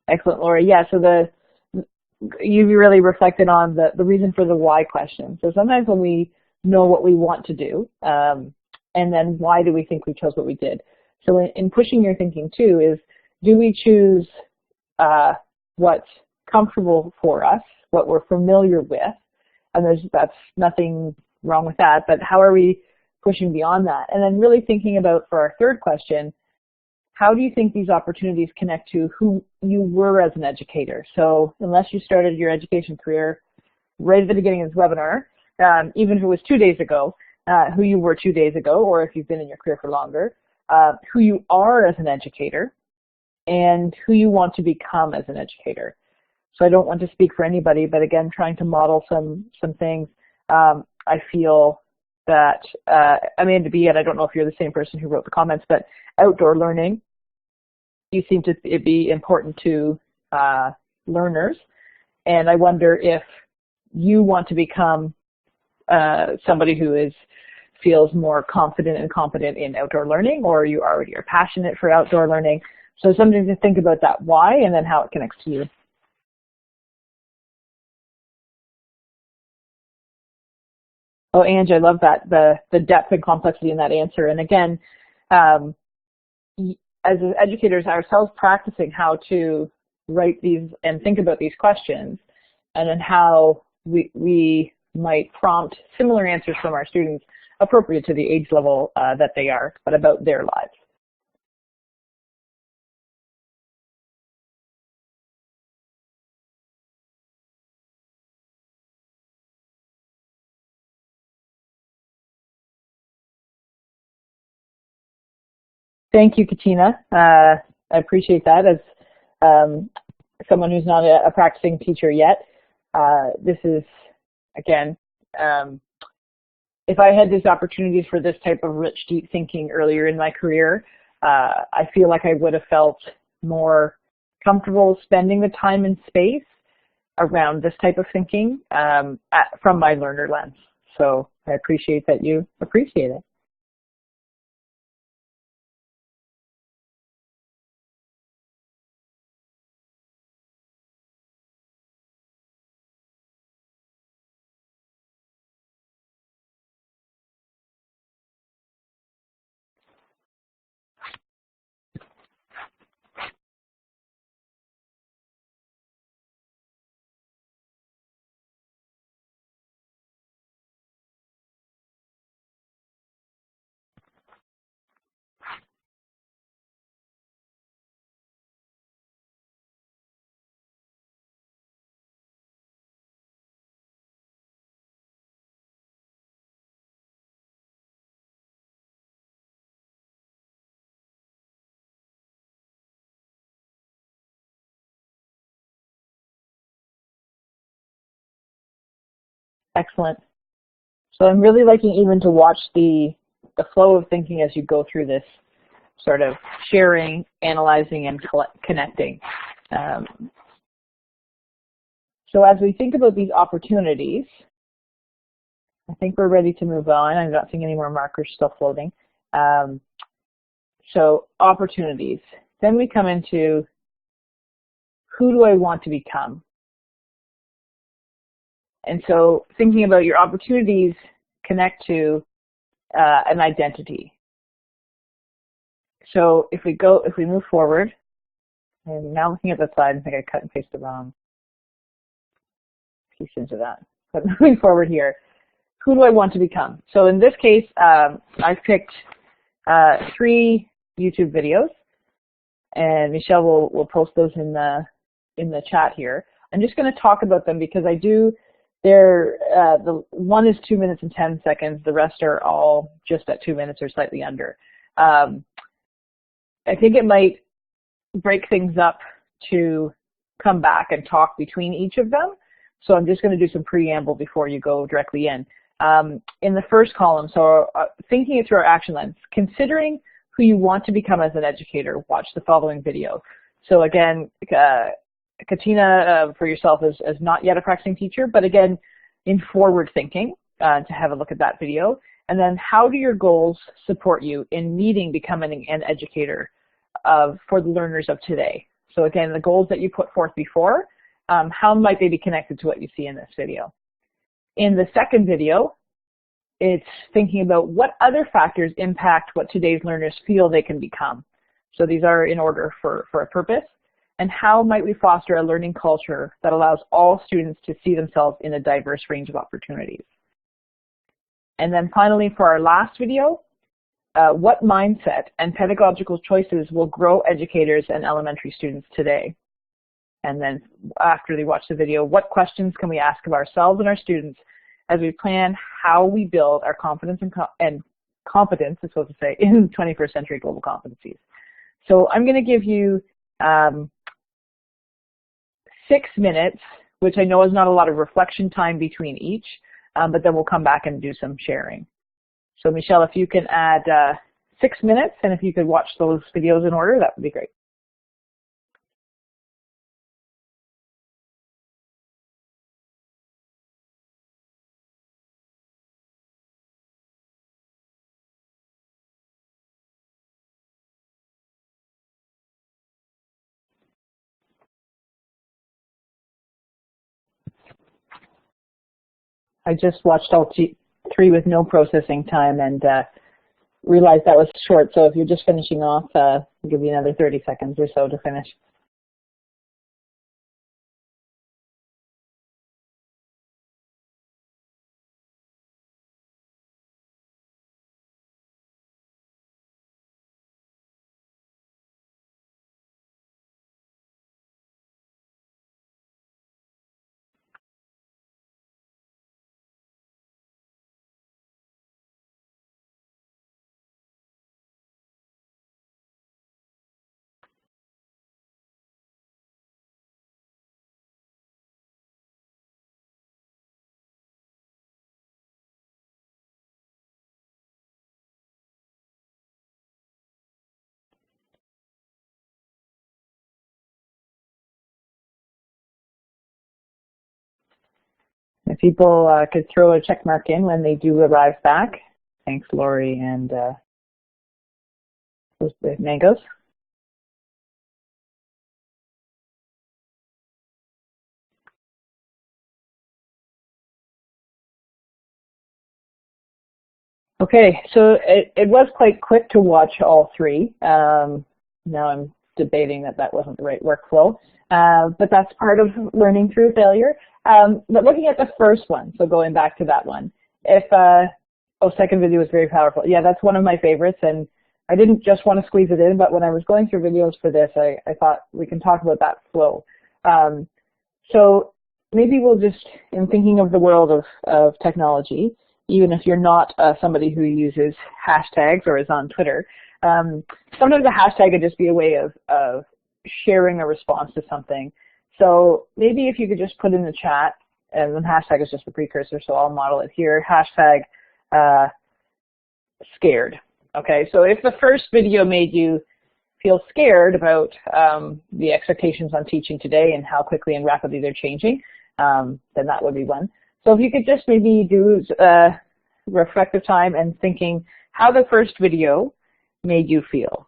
Excellent, Laura. Yeah, so you really reflected on the reason for the why question. So sometimes when we know what we want to do, and then why do we think we chose what we did? So in pushing your thinking too is, do we choose what's comfortable for us, what we're familiar with, and that's nothing wrong with that, but how are we pushing beyond that? And then really thinking about, for our third question, how do you think these opportunities connect to who you were as an educator? So unless you started your education career right at the beginning of this webinar, even if it was 2 days ago, who you were 2 days ago, or if you've been in your career for longer, who you are as an educator, and who you want to become as an educator. So I don't want to speak for anybody, but again, trying to model some things. I feel that Amanda B, and I don't know if you're the same person who wrote the comments, but outdoor learning, you seem to be important to learners, and I wonder if you want to become somebody who feels more confident and competent in outdoor learning, or you already are passionate for outdoor learning. So something to think about that why, and then how it connects to you. Oh, Ange, I love that, the depth and complexity in that answer. And again, as educators ourselves, practicing how to write these and think about these questions, and then how we might prompt similar answers from our students appropriate to the age level that they are, but about their lives. Thank you, Katina. I appreciate that. As someone who's not a practicing teacher yet, this is, again, if I had these opportunities for this type of rich, deep thinking earlier in my career, I feel like I would have felt more comfortable spending the time and space around this type of thinking from my learner lens. So I appreciate that you appreciate it. Excellent. So I'm really liking even to watch the flow of thinking as you go through this sort of sharing, analyzing, and connecting. So as we think about these opportunities, I think we're ready to move on. I'm not seeing any more markers still floating. So opportunities. Then we come into, who do I want to become? And so thinking about your opportunities connect to an identity. So if we move forward, and now looking at the slide, I think I cut and pasted the wrong piece into that. But moving forward here, who do I want to become? So in this case, I've picked 3 YouTube videos, and Michelle will post those in the chat here. I'm just going to talk about them because the one is 2 minutes and 10 seconds. The rest are all just at 2 minutes or slightly under. I think it might break things up to come back and talk between each of them. So I'm just going to do some preamble before you go directly in. In the first column, so thinking it through our action lens, considering who you want to become as an educator, watch the following video. So again, Katina, for yourself, is not yet a practicing teacher, but again, in forward thinking, to have a look at that video. And then how do your goals support you in becoming an educator for the learners of today? So again, the goals that you put forth before, how might they be connected to what you see in this video? In the second video, it's thinking about what other factors impact what today's learners feel they can become. So these are in order for a purpose. And how might we foster a learning culture that allows all students to see themselves in a diverse range of opportunities? And then finally, for our last video, what mindset and pedagogical choices will grow educators and elementary students today? And then after they watch the video, what questions can we ask of ourselves and our students as we plan how we build our confidence and competence, I suppose to say, in 21st century global competencies? So I'm going to give you 6 minutes, which I know is not a lot of reflection time between each, but then we'll come back and do some sharing. So Michelle, if you can add 6 minutes, and if you could watch those videos in order, that would be great. I just watched all 3 with no processing time and realized that was short. So if you're just finishing off, I'll give you another 30 seconds or so to finish. If people could throw a check mark in when they do arrive back. Thanks, Lori and Mangoes. Okay, so it was quite quick to watch all 3. Now I'm debating that wasn't the right workflow, but that's part of learning through failure. But looking at the first one, so going back to that one, second video was very powerful. Yeah, that's one of my favorites, and I didn't just want to squeeze it in, but when I was going through videos for this, I thought we can talk about that flow. So maybe we'll just, in thinking of the world of technology, even if you're not somebody who uses hashtags or is on Twitter, sometimes a hashtag could just be a way of sharing a response to something. So maybe if you could just put in the chat, and the hashtag is just a precursor, so I'll model it here, hashtag scared. Okay, so if the first video made you feel scared about the expectations on teaching today and how quickly and rapidly they're changing, then that would be one. So if you could just maybe do reflective time and thinking how the first video made you feel.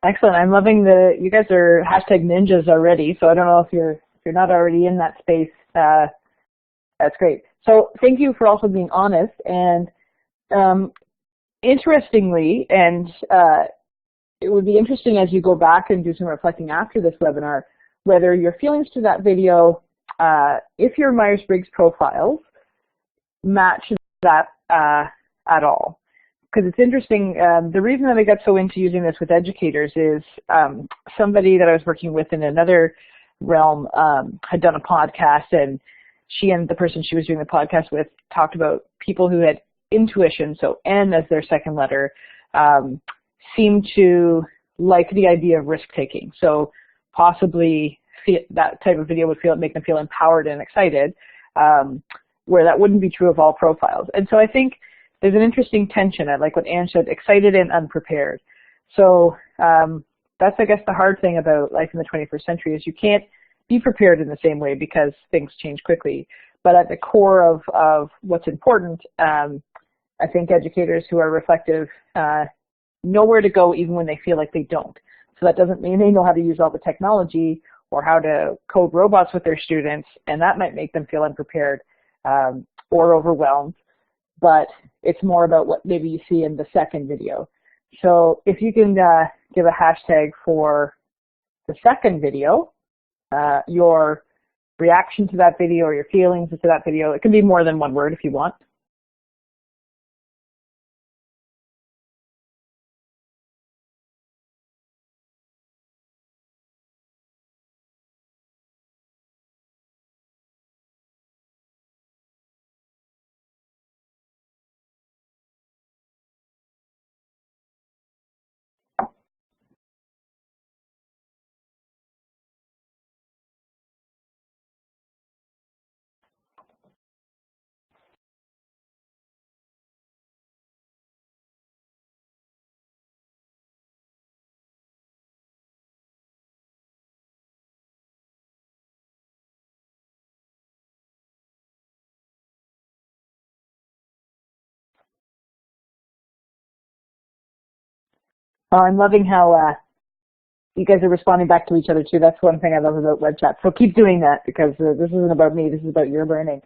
Excellent. I'm loving you guys are hashtag ninjas already, so I don't know if you're not already in that space. That's great. So thank you for also being honest. And interestingly, and it would be interesting as you go back and do some reflecting after this webinar, whether your feelings to that video, if your Myers-Briggs profiles match that at all. because it's interesting. The reason that I got so into using this with educators is somebody that I was working with in another realm had done a podcast, and she and the person she was doing the podcast with talked about people who had intuition, so N as their second letter, seemed to like the idea of risk-taking. So possibly that type of video would make them feel empowered and excited, where that wouldn't be true of all profiles. And so I think there's an interesting tension. I like what Anne said, excited and unprepared. So that's, I guess, the hard thing about life in the 21st century is you can't be prepared in the same way because things change quickly. But at the core of what's important, I think educators who are reflective know where to go even when they feel like they don't. So that doesn't mean they know how to use all the technology or how to code robots with their students, and that might make them feel unprepared or overwhelmed. But it's more about what maybe you see in the second video. So if you can give a hashtag for the second video, your reaction to that video or your feelings to that video, it can be more than one word if you want. I'm loving how you guys are responding back to each other too. That's one thing I love about web chat. So keep doing that because this isn't about me. This is about your learning.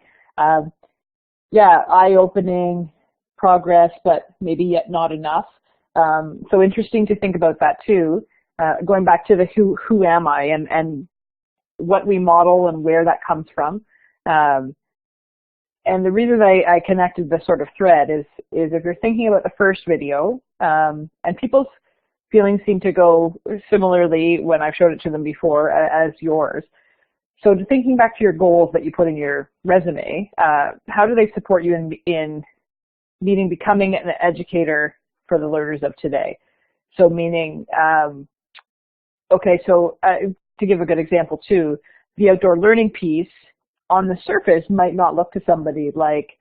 Yeah, eye-opening, progress, but maybe yet not enough. So interesting to think about that too. Going back to the who am I and what we model and where that comes from. And the reason I connected this sort of thread is if you're thinking about the first video, and people's feelings seem to go similarly when I've showed it to them before as yours. So thinking back to your goals that you put in your resume, how do they support you in becoming an educator for the learners of today? So meaning, okay, so to give a good example too, the outdoor learning piece on the surface might not look to somebody like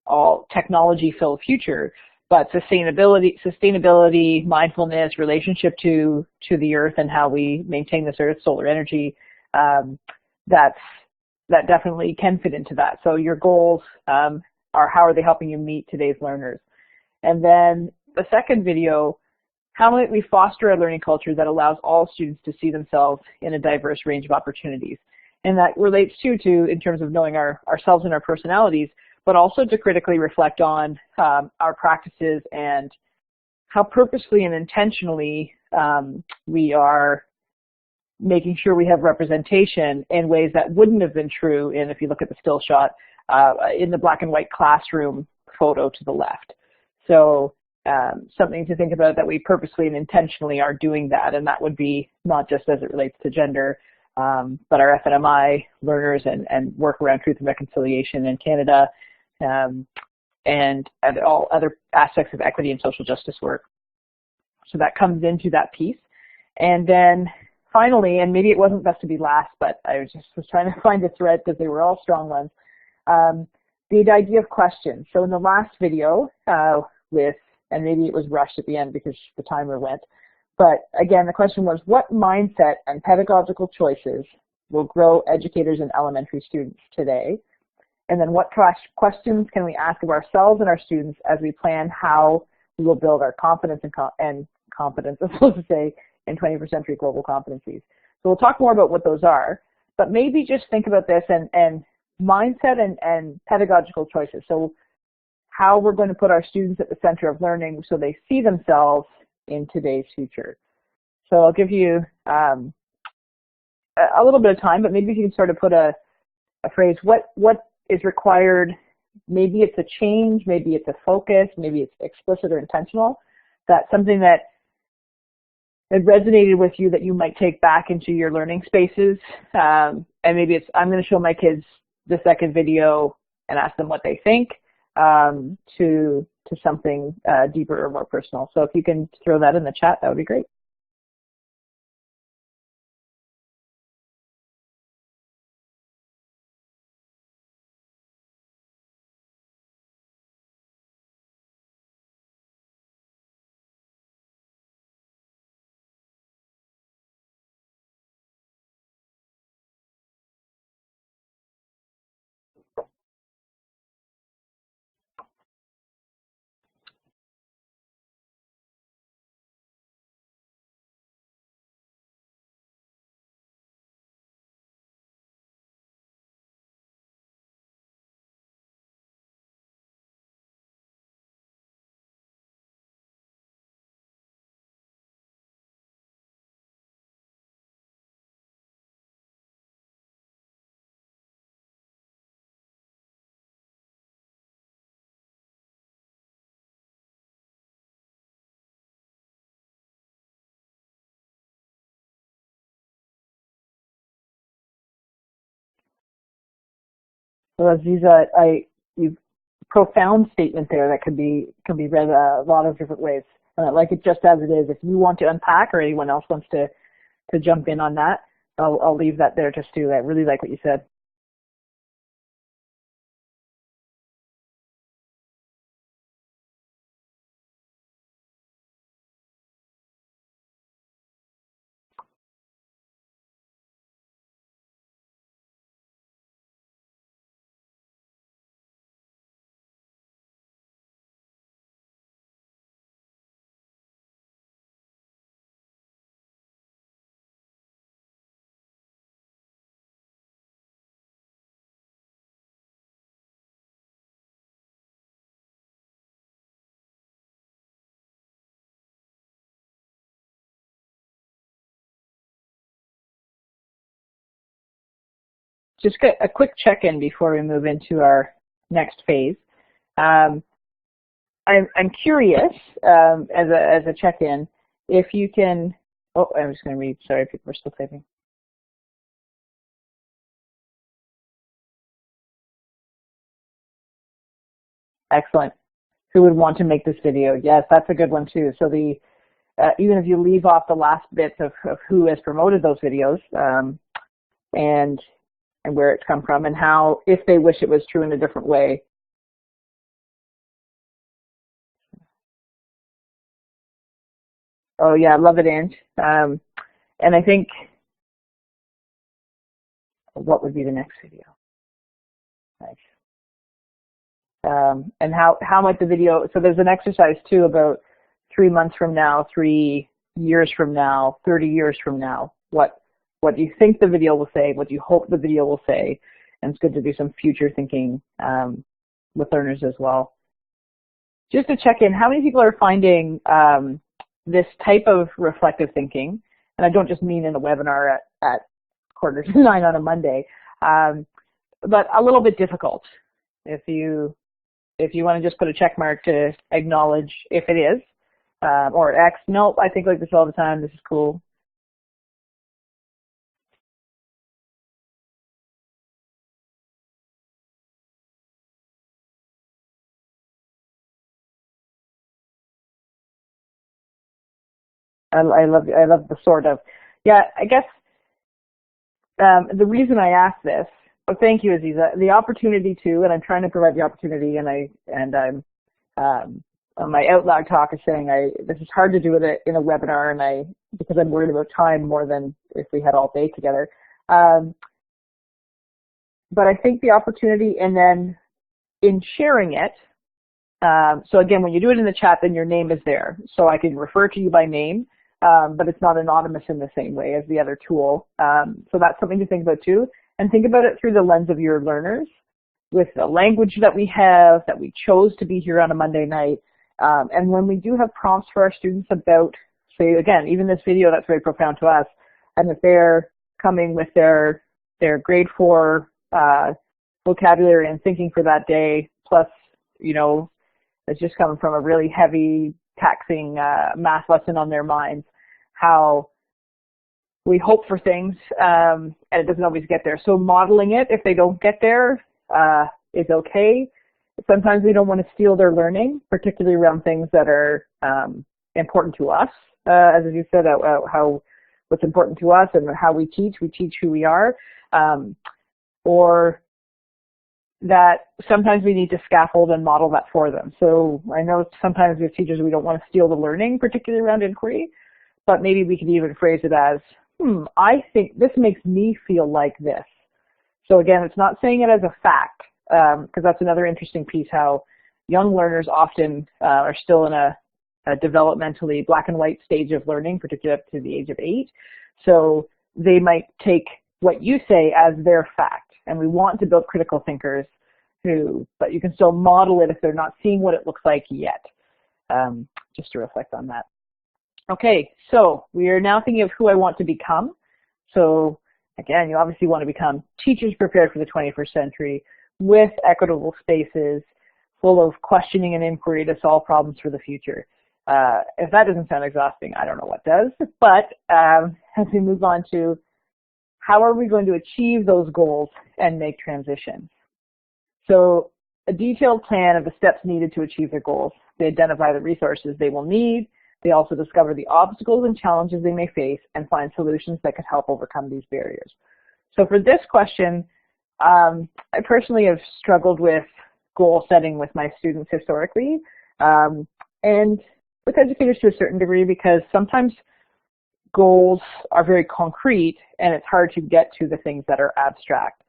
all technology-filled future, but sustainability, mindfulness, relationship to the earth and how we maintain this earth, solar energy, that definitely can fit into that. So your goals are how are they helping you meet today's learners? And then the second video, how might we foster a learning culture that allows all students to see themselves in a diverse range of opportunities? And that relates to in terms of knowing ourselves and our personalities, but also to critically reflect on our practices and how purposefully and intentionally we are making sure we have representation in ways that wouldn't have been true in, if you look at the still shot, in the black and white classroom photo to the left. So something to think about, that we purposely and intentionally are doing that, and that would be not just as it relates to gender, but our FNMI learners and work around truth and reconciliation in Canada, and all other aspects of equity and social justice work. So that comes into that piece. And then finally, and maybe it wasn't best to be last, but I was trying to find a thread because they were all strong ones, the idea of questions. So in the last video and maybe it was rushed at the end because the timer went, but again, the question was, what mindset and pedagogical choices will grow educators and elementary students today? And then what questions can we ask of ourselves and our students as we plan how we will build our confidence and competence, I'm supposed to say, in 21st century global competencies. So we'll talk more about what those are, but maybe just think about this and mindset and pedagogical choices. So how we're going to put our students at the center of learning so they see themselves in today's future. So I'll give you a little bit of time, but maybe if you can sort of put a phrase, what is required maybe it's a change, maybe it's a focus, maybe it's explicit or intentional, that's something that it resonated with you that you might take back into your learning spaces. And maybe it's, I'm going to show my kids the second video and ask them what they think, to something deeper or more personal. So if you can throw that in the chat, that would be great. So Aziza, you've profound statement there that can be read a lot of different ways. Like it just as it is. If you want to unpack or anyone else wants to jump in on that, I'll leave that there just to. I really like what you said. Just a quick check-in before we move into our next phase. I'm curious, as a check-in, if you can. Oh, I'm just going to read. Sorry, people are still typing. Excellent. Who would want to make this video? Yes, that's a good one too. So the even if you leave off the last bits of who has promoted those videos, and where it's come from, and how, if they wish it was true in a different way. Oh yeah, love it, Ange. And I think, what would be the next video? Nice. And how might the video, so there's an exercise too about 3 months from now, 3 years from now, 30 years from now. What do you think the video will say? What do you hope the video will say? And it's good to do some future thinking with learners as well. Just to check in, how many people are finding this type of reflective thinking, and I don't just mean in a webinar at 8:45 on a Monday, but a little bit difficult? If you want to just put a check mark to acknowledge if it is, or X, nope, I think like this all the time, this is cool. I love the sort of. Yeah, I guess the reason I asked this, oh, thank you, Aziza, the opportunity to, and I'm trying to provide the opportunity, and I'm on my Out Loud talk is saying this is hard to do it in a webinar, and because I'm worried about time more than if we had all day together. But I think the opportunity, and then in sharing it, so again, when you do it in the chat, then your name is there, so I can refer to you by name. But it's not anonymous in the same way as the other tool. So that's something to think about too. And think about it through the lens of your learners, with the language that we have, that we chose to be here on a Monday night. And when we do have prompts for our students about, say, again, even this video that's very profound to us, and if they're coming with their grade 4 vocabulary and thinking for that day, plus, it's just coming from a really heavy, taxing math lesson on their minds, how we hope for things and it doesn't always get there. So modeling it, if they don't get there, is okay. Sometimes we don't want to steal their learning, particularly around things that are important to us. As you said, what's important to us and how we teach who we are. Or that sometimes we need to scaffold and model that for them. So I know sometimes with teachers we don't want to steal the learning, particularly around inquiry, but maybe we could even phrase it as, I think this makes me feel like this. So again, it's not saying it as a fact, because that's another interesting piece, how young learners often are still in a developmentally black and white stage of learning, particularly up to the age of 8. So they might take what you say as their fact. And we want to build critical thinkers but you can still model it if they're not seeing what it looks like yet. Just to reflect on that. Okay, so we are now thinking of who I want to become. So again, you obviously want to become teachers prepared for the 21st century with equitable spaces, full of questioning and inquiry to solve problems for the future. If that doesn't sound exhausting, I don't know what does. But as we move on to how are we going to achieve those goals and make transitions? So a detailed plan of the steps needed to achieve their goals. They identify the resources they will need. They also discover the obstacles and challenges they may face and find solutions that could help overcome these barriers. So for this question, I personally have struggled with goal setting with my students historically, and with educators to a certain degree, because sometimes goals are very concrete and it's hard to get to the things that are abstract.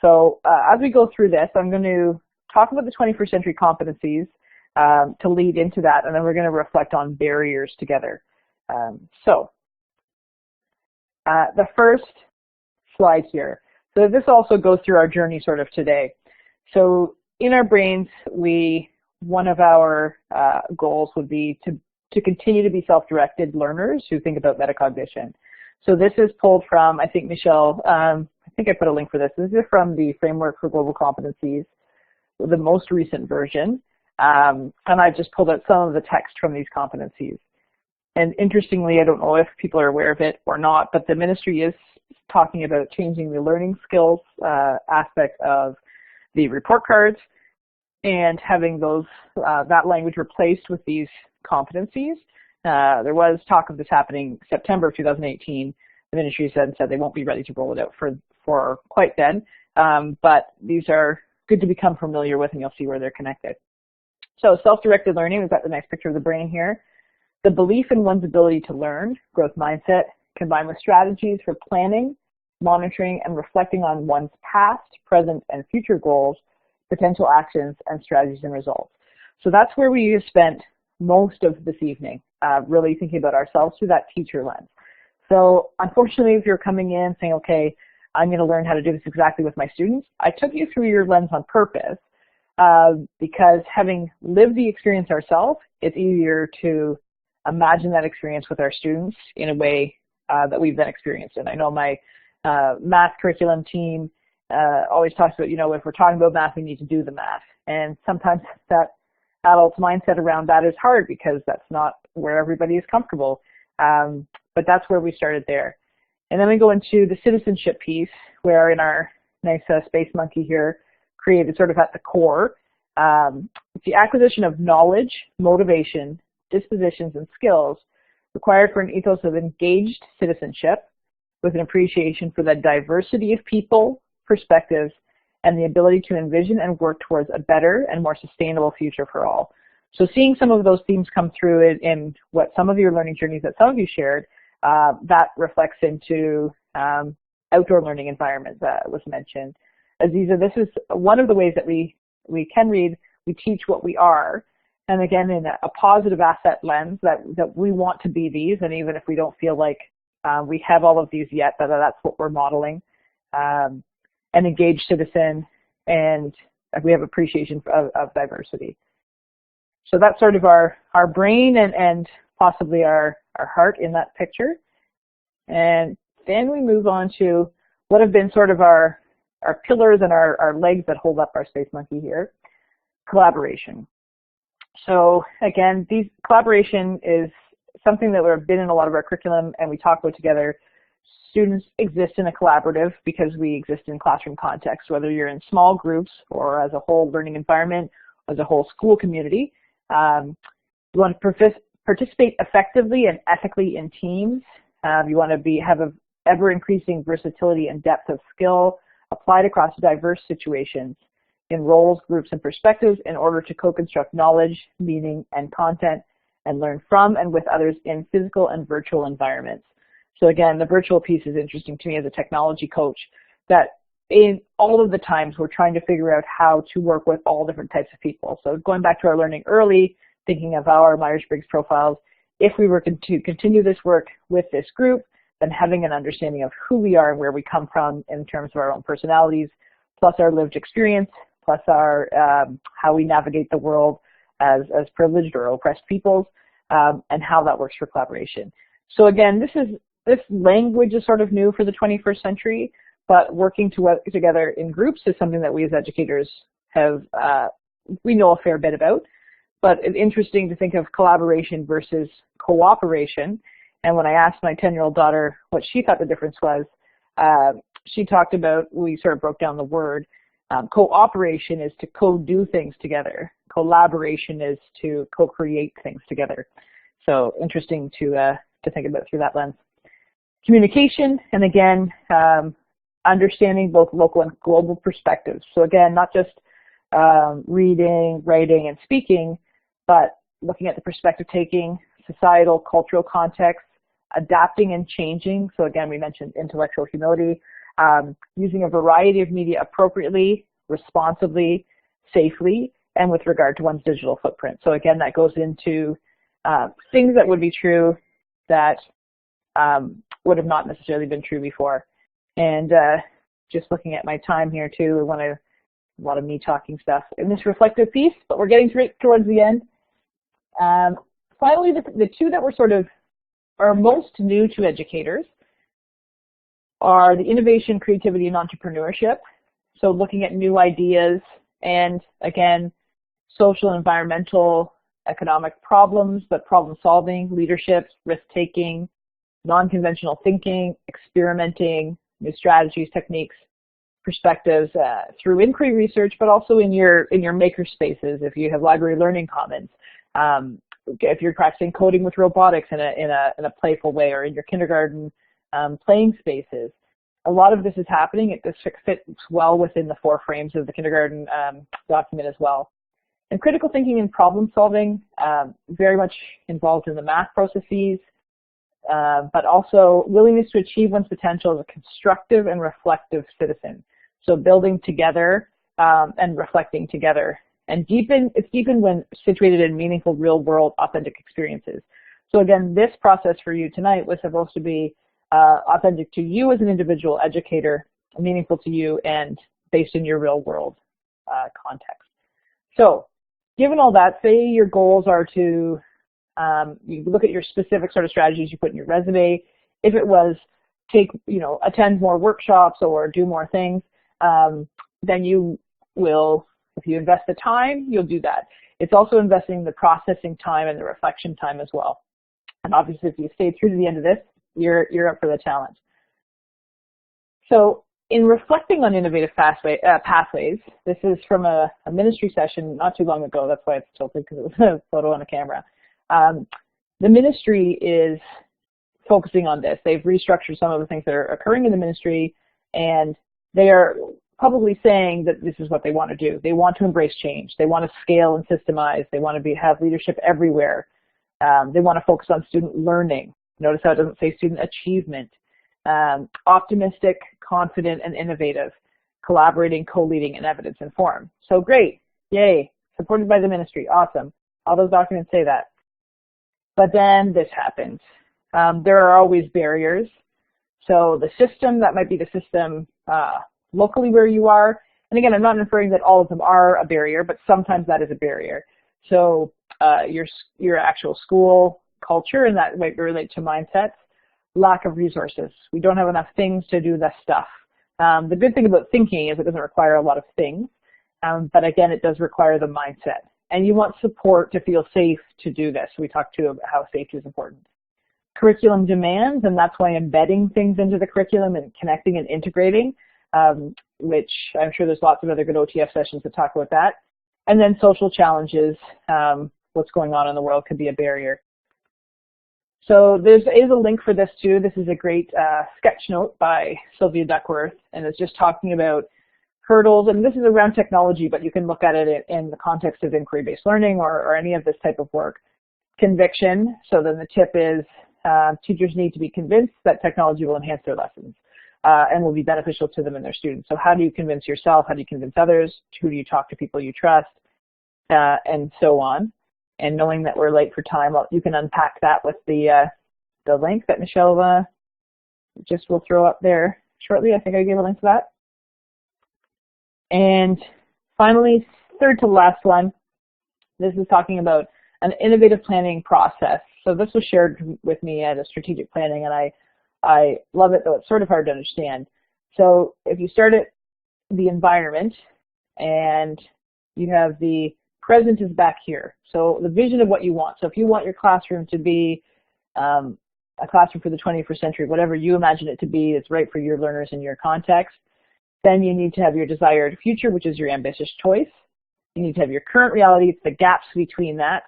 So as we go through this, I'm going to talk about the 21st century competencies to lead into that, and then we're going to reflect on barriers together. So the first slide here. So this also goes through our journey sort of today. So in our brains, one of our goals would be to continue to be self-directed learners who think about metacognition. So this is pulled from, I think, Michelle, I think I put a link for this. This is from the Framework for Global Competencies, the most recent version. And I've just pulled out some of the text from these competencies. And interestingly, I don't know if people are aware of it or not, but the ministry is talking about changing the learning skills aspect of the report cards and having that language replaced with these competencies. There was talk of this happening September of 2018. The ministry said they won't be ready to roll it out for quite then, but these are good to become familiar with, and you'll see where they're connected. So self-directed learning, we've got the next picture of the brain here. The belief in one's ability to learn, growth mindset, combined with strategies for planning, monitoring, and reflecting on one's past, present, and future goals, potential actions, and strategies and results. So that's where we have spent most of this evening, really thinking about ourselves through that teacher lens. So unfortunately, if you're coming in saying, okay, I'm going to learn how to do this exactly with my students, I took you through your lens on purpose because having lived the experience ourselves, it's easier to imagine that experience with our students in a way that we've then experienced. And I know my math curriculum team always talks about, if we're talking about math, we need to do the math. And sometimes that adult's mindset around that is hard because that's not where everybody is comfortable. But that's where we started there. And then we go into the citizenship piece, where in our nice space monkey here, created sort of at the core, it's the acquisition of knowledge, motivation, dispositions, and skills required for an ethos of engaged citizenship with an appreciation for the diversity of people, perspectives, and the ability to envision and work towards a better and more sustainable future for all. So seeing some of those themes come through in what some of your learning journeys that some of you shared, that reflects into outdoor learning environments that was mentioned. Aziza, this is one of the ways that we can read, we teach what we are, and again in a positive asset lens that we want to be these, and even if we don't feel like we have all of these yet, that's what we're modeling. An engaged citizen, and we have appreciation of diversity. So that's sort of our brain and possibly our heart in that picture. And then we move on to what have been sort of our pillars and our legs that hold up our space monkey here. collaboration. So again, collaboration is something that we've been in a lot of our curriculum and we talk about together. Students exist in a collaborative because we exist in classroom context, whether you're in small groups or as a whole learning environment, as a whole school community. You want to participate effectively and ethically in teams. You want to have an ever-increasing versatility and depth of skill applied across diverse situations in roles, groups, and perspectives in order to co-construct knowledge, meaning, and content, and learn from and with others in physical and virtual environments. So again, the virtual piece is interesting to me as a technology coach, that in all of the times we're trying to figure out how to work with all different types of people. So going back to our learning early, thinking of our Myers-Briggs profiles, if we were to continue this work with this group, then having an understanding of who we are and where we come from in terms of our own personalities, plus our lived experience, plus our how we navigate the world as privileged or oppressed peoples, and how that works for collaboration. So again, this language is sort of new for the 21st century, but working together in groups is something that we as educators we know a fair bit about. But it's interesting to think of collaboration versus cooperation. And when I asked my 10-year-old daughter what she thought the difference was, she talked about, we sort of broke down the word. Cooperation is to co-do things together. Collaboration is to co-create things together. So interesting to think about through that lens. Communication, and again, understanding both local and global perspectives. So again, not just reading, writing, and speaking, but looking at the perspective taking, societal, cultural context, adapting and changing. So again, we mentioned intellectual humility, using a variety of media appropriately, responsibly, safely, and with regard to one's digital footprint. So again, that goes into things that would be true that would have not necessarily been true before. And just looking at my time here too, a lot of me talking stuff in this reflective piece, but we're getting towards the end. Finally, the two that are most new to educators are the innovation, creativity, and entrepreneurship. So looking at new ideas and, again, social, environmental, economic problems, but problem solving, leadership, risk-taking, non-conventional thinking, experimenting, new strategies, techniques, perspectives through inquiry research, but also in your maker spaces. If you have library learning commons, if you're practicing coding with robotics in a playful way, or in your kindergarten playing spaces, a lot of this is happening. It just fits well within the 4 frames of the kindergarten document as well. And critical thinking and problem solving, very much involved in the math processes, but also willingness to achieve one's potential as a constructive and reflective citizen. So building together and reflecting together. And it's deepened when situated in meaningful, real-world, authentic experiences. So again, this process for you tonight was supposed to be authentic to you as an individual educator, meaningful to you, and based in your real-world context. So given all that, say your goals are to you look at your specific sort of strategies you put in your resume. If it was attend more workshops or do more things, then you will, if you invest the time, you'll do that. It's also investing the processing time and the reflection time as well. And obviously, if you stay through to the end of this, you're up for the challenge. So in reflecting on innovative pathways, this is from a ministry session not too long ago. That's why it's tilted, because it was a photo on a camera. The ministry is focusing on this. They've restructured some of the things that are occurring in the ministry, and they are publicly saying that this is what they want to do. They want to embrace change. They want to scale and systemize. They want to have leadership everywhere. They want to focus on student learning. Notice how it doesn't say student achievement. Optimistic, confident, and innovative. Collaborating, co-leading, and evidence-informed. So great. Yay. Supported by the ministry. Awesome. All those documents say that. But then this happens. There are always barriers. So the system, that might be the system locally where you are. And again, I'm not inferring that all of them are a barrier, but sometimes that is a barrier. So your actual school culture, and that might relate to mindsets. Lack of resources. We don't have enough things to do this stuff. The good thing about thinking is it doesn't require a lot of things. but again, it does require the mindset. And you want support to feel safe to do this. We talked too about how safety is important. Curriculum demands, and that's why embedding things into the curriculum and connecting and integrating, which I'm sure there's lots of other good OTF sessions that talk about that. And then social challenges, what's going on in the world could be a barrier. So there is a link for this too. This is a great sketch note by Sylvia Duckworth, and it's just talking about hurdles, and this is around technology, but you can look at it in the context of inquiry-based learning or any of this type of work. Conviction, so then the tip is teachers need to be convinced that technology will enhance their lessons and will be beneficial to them and their students. So how do you convince yourself? How do you convince others? Who do you talk to? People you trust, and so on. And knowing that we're late for time, you can unpack that with the link that Michelle just will throw up there shortly. I think I gave a link to that. And finally, third to last one, this is talking about an innovative planning process. So this was shared with me at a strategic planning, and I love it, though it's sort of hard to understand. So if you start at the environment and you have the present is back here. So the vision of what you want. So if you want your classroom to be a classroom for the 21st century, whatever you imagine it to be, it's right for your learners in your context, then you need to have your desired future, which is your ambitious choice. You need to have your current reality, it's the gaps between that.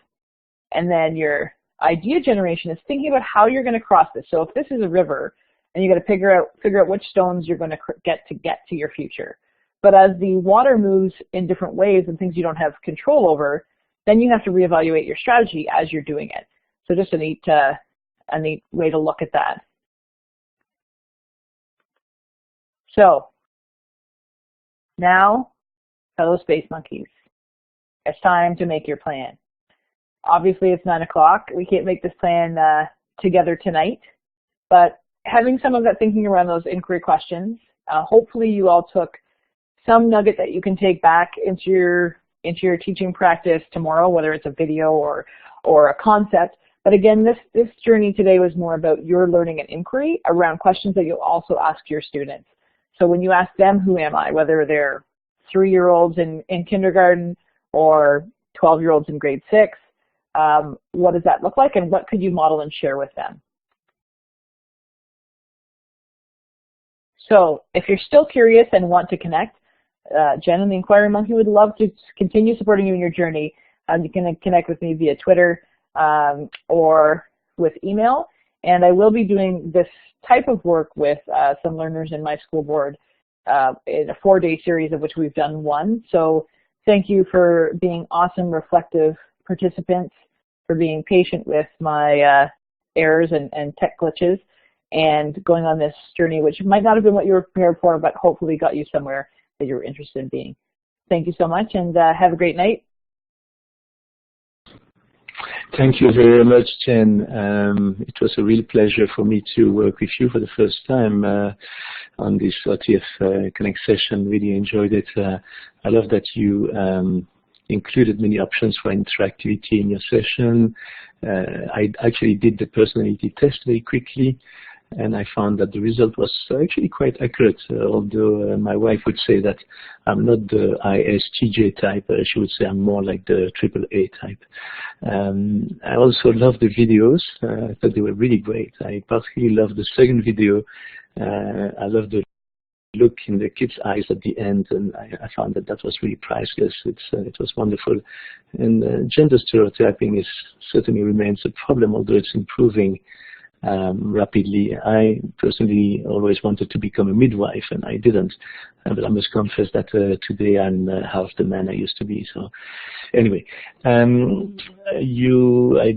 And then your idea generation is thinking about how you're going to cross this. So if this is a river, and you got to figure out which stones you're going to get to your future. But as the water moves in different ways and things you don't have control over, then you have to reevaluate your strategy as you're doing it. So just a neat way to look at that. So now, fellow space monkeys, it's time to make your plan. Obviously, it's 9 o'clock. We can't make this plan together tonight, but having some of that thinking around those inquiry questions, hopefully you all took some nugget that you can take back into your teaching practice tomorrow, whether it's a video or a concept. But again, this journey today was more about your learning and inquiry around questions that you'll also ask your students. So when you ask them, who am I, whether they're 3-year-olds in kindergarten or 12-year-olds in grade 6, what does that look like, and what could you model and share with them? So if you're still curious and want to connect, Jen and the Inquiring Monkey would love to continue supporting you in your journey. You can connect with me via Twitter or with email. And I will be doing this type of work with some learners in my school board in a 4-day series of which we've done 1. So thank you for being awesome, reflective participants, for being patient with my errors and tech glitches, and going on this journey, which might not have been what you were prepared for, but hopefully got you somewhere that you're interested in being. Thank you so much, and have a great night. Thank you very much, Jen. It was a real pleasure for me to work with you for the first time on this OTF Connect session. Really enjoyed it. I love that you included many options for interactivity in your session. I actually did the personality test very quickly, and I found that the result was actually quite accurate, although my wife would say that I'm not the ISTJ type. She would say I'm more like the AAA type. I also love the videos. I thought they were really great. I particularly love the second video. I love the look in the kids' eyes at the end, and I found that was really priceless. It was wonderful. And gender stereotyping certainly remains a problem, although it's improving rapidly. I personally always wanted to become a midwife, and I didn't. But I must confess that today I'm half the man I used to be. So anyway, I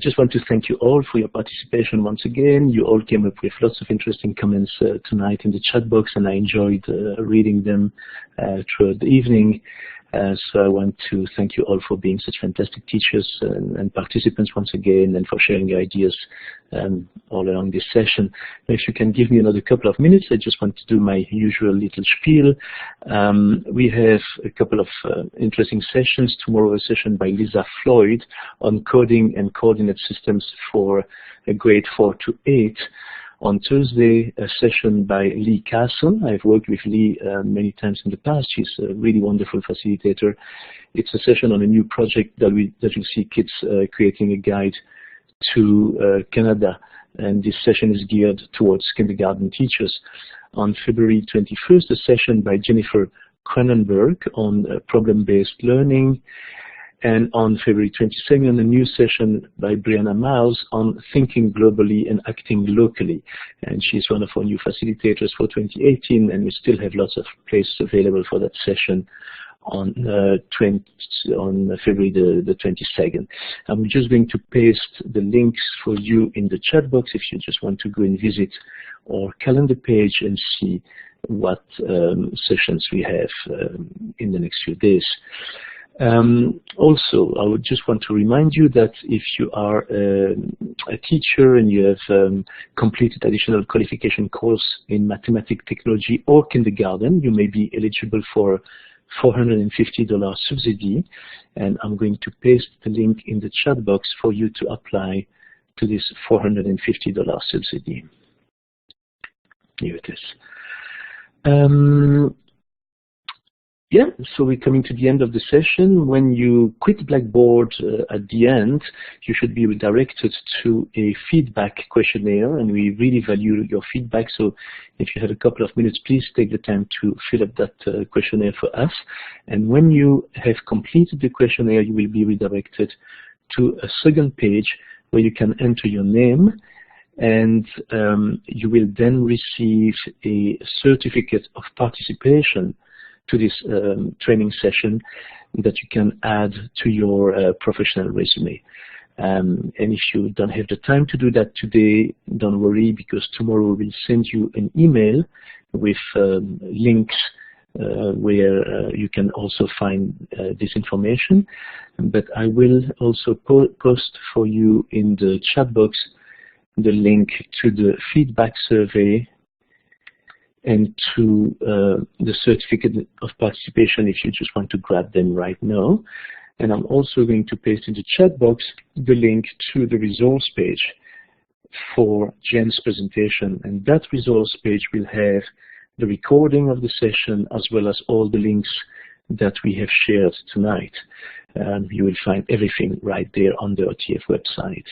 just want to thank you all for your participation once again. You all came up with lots of interesting comments tonight in the chat box, and I enjoyed reading them throughout the evening. So I want to thank you all for being such fantastic teachers and participants once again, and for sharing your ideas all along this session. If you can give me another couple of minutes, I just want to do my usual little spiel. We have a couple of interesting sessions. Tomorrow, a session by Lisa Floyd on coding and coordinate systems for grade 4 to 8. On Thursday, a session by Lee Castle. I've worked with Lee many times in the past. She's a really wonderful facilitator. It's a session on a new project that you'll see kids creating a guide to Canada, and this session is geared towards kindergarten teachers. On February 21st, a session by Jennifer Cronenberg on problem-based learning, and on February 22nd, a new session by Brianna Miles on thinking globally and acting locally. And she's one of our new facilitators for 2018, and we still have lots of places available for that session on February the 22nd. I'm just going to paste the links for you in the chat box if you just want to go and visit our calendar page and see what sessions we have in the next few days. Also, I would just want to remind you that if you are a teacher and you have completed additional qualification course in mathematics, technology, or kindergarten, you may be eligible for $450 subsidy, and I'm going to paste the link in the chat box for you to apply to this $450 subsidy. Here it is. Yeah, so we're coming to the end of the session. When you quit Blackboard at the end, you should be redirected to a feedback questionnaire, and we really value your feedback. So if you have a couple of minutes, please take the time to fill up that questionnaire for us. And when you have completed the questionnaire, you will be redirected to a second page where you can enter your name, and you will then receive a certificate of participation to this training session that you can add to your professional resume. And if you don't have the time to do that today, don't worry, because tomorrow we'll send you an email with links where you can also find this information. But I will also post for you in the chat box the link to the feedback survey and to the certificate of participation if you just want to grab them right now. And I'm also going to paste in the chat box the link to the resource page for Jen's presentation. And that resource page will have the recording of the session as well as all the links that we have shared tonight. You will find everything right there on the OTF website.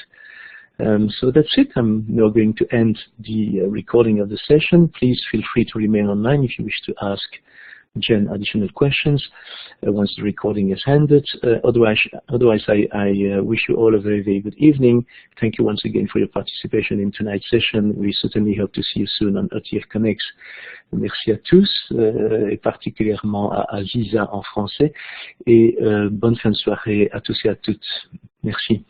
So that's it. I'm now going to end the recording of the session. Please feel free to remain online if you wish to ask Jen additional questions once the recording is ended. Otherwise, I wish you all a very, very good evening. Thank you once again for your participation in tonight's session. We certainly hope to see you soon on OTF Connects. Merci à tous, et particulièrement à Aziza en français. Et bonne fin de soirée à tous et à toutes. Merci.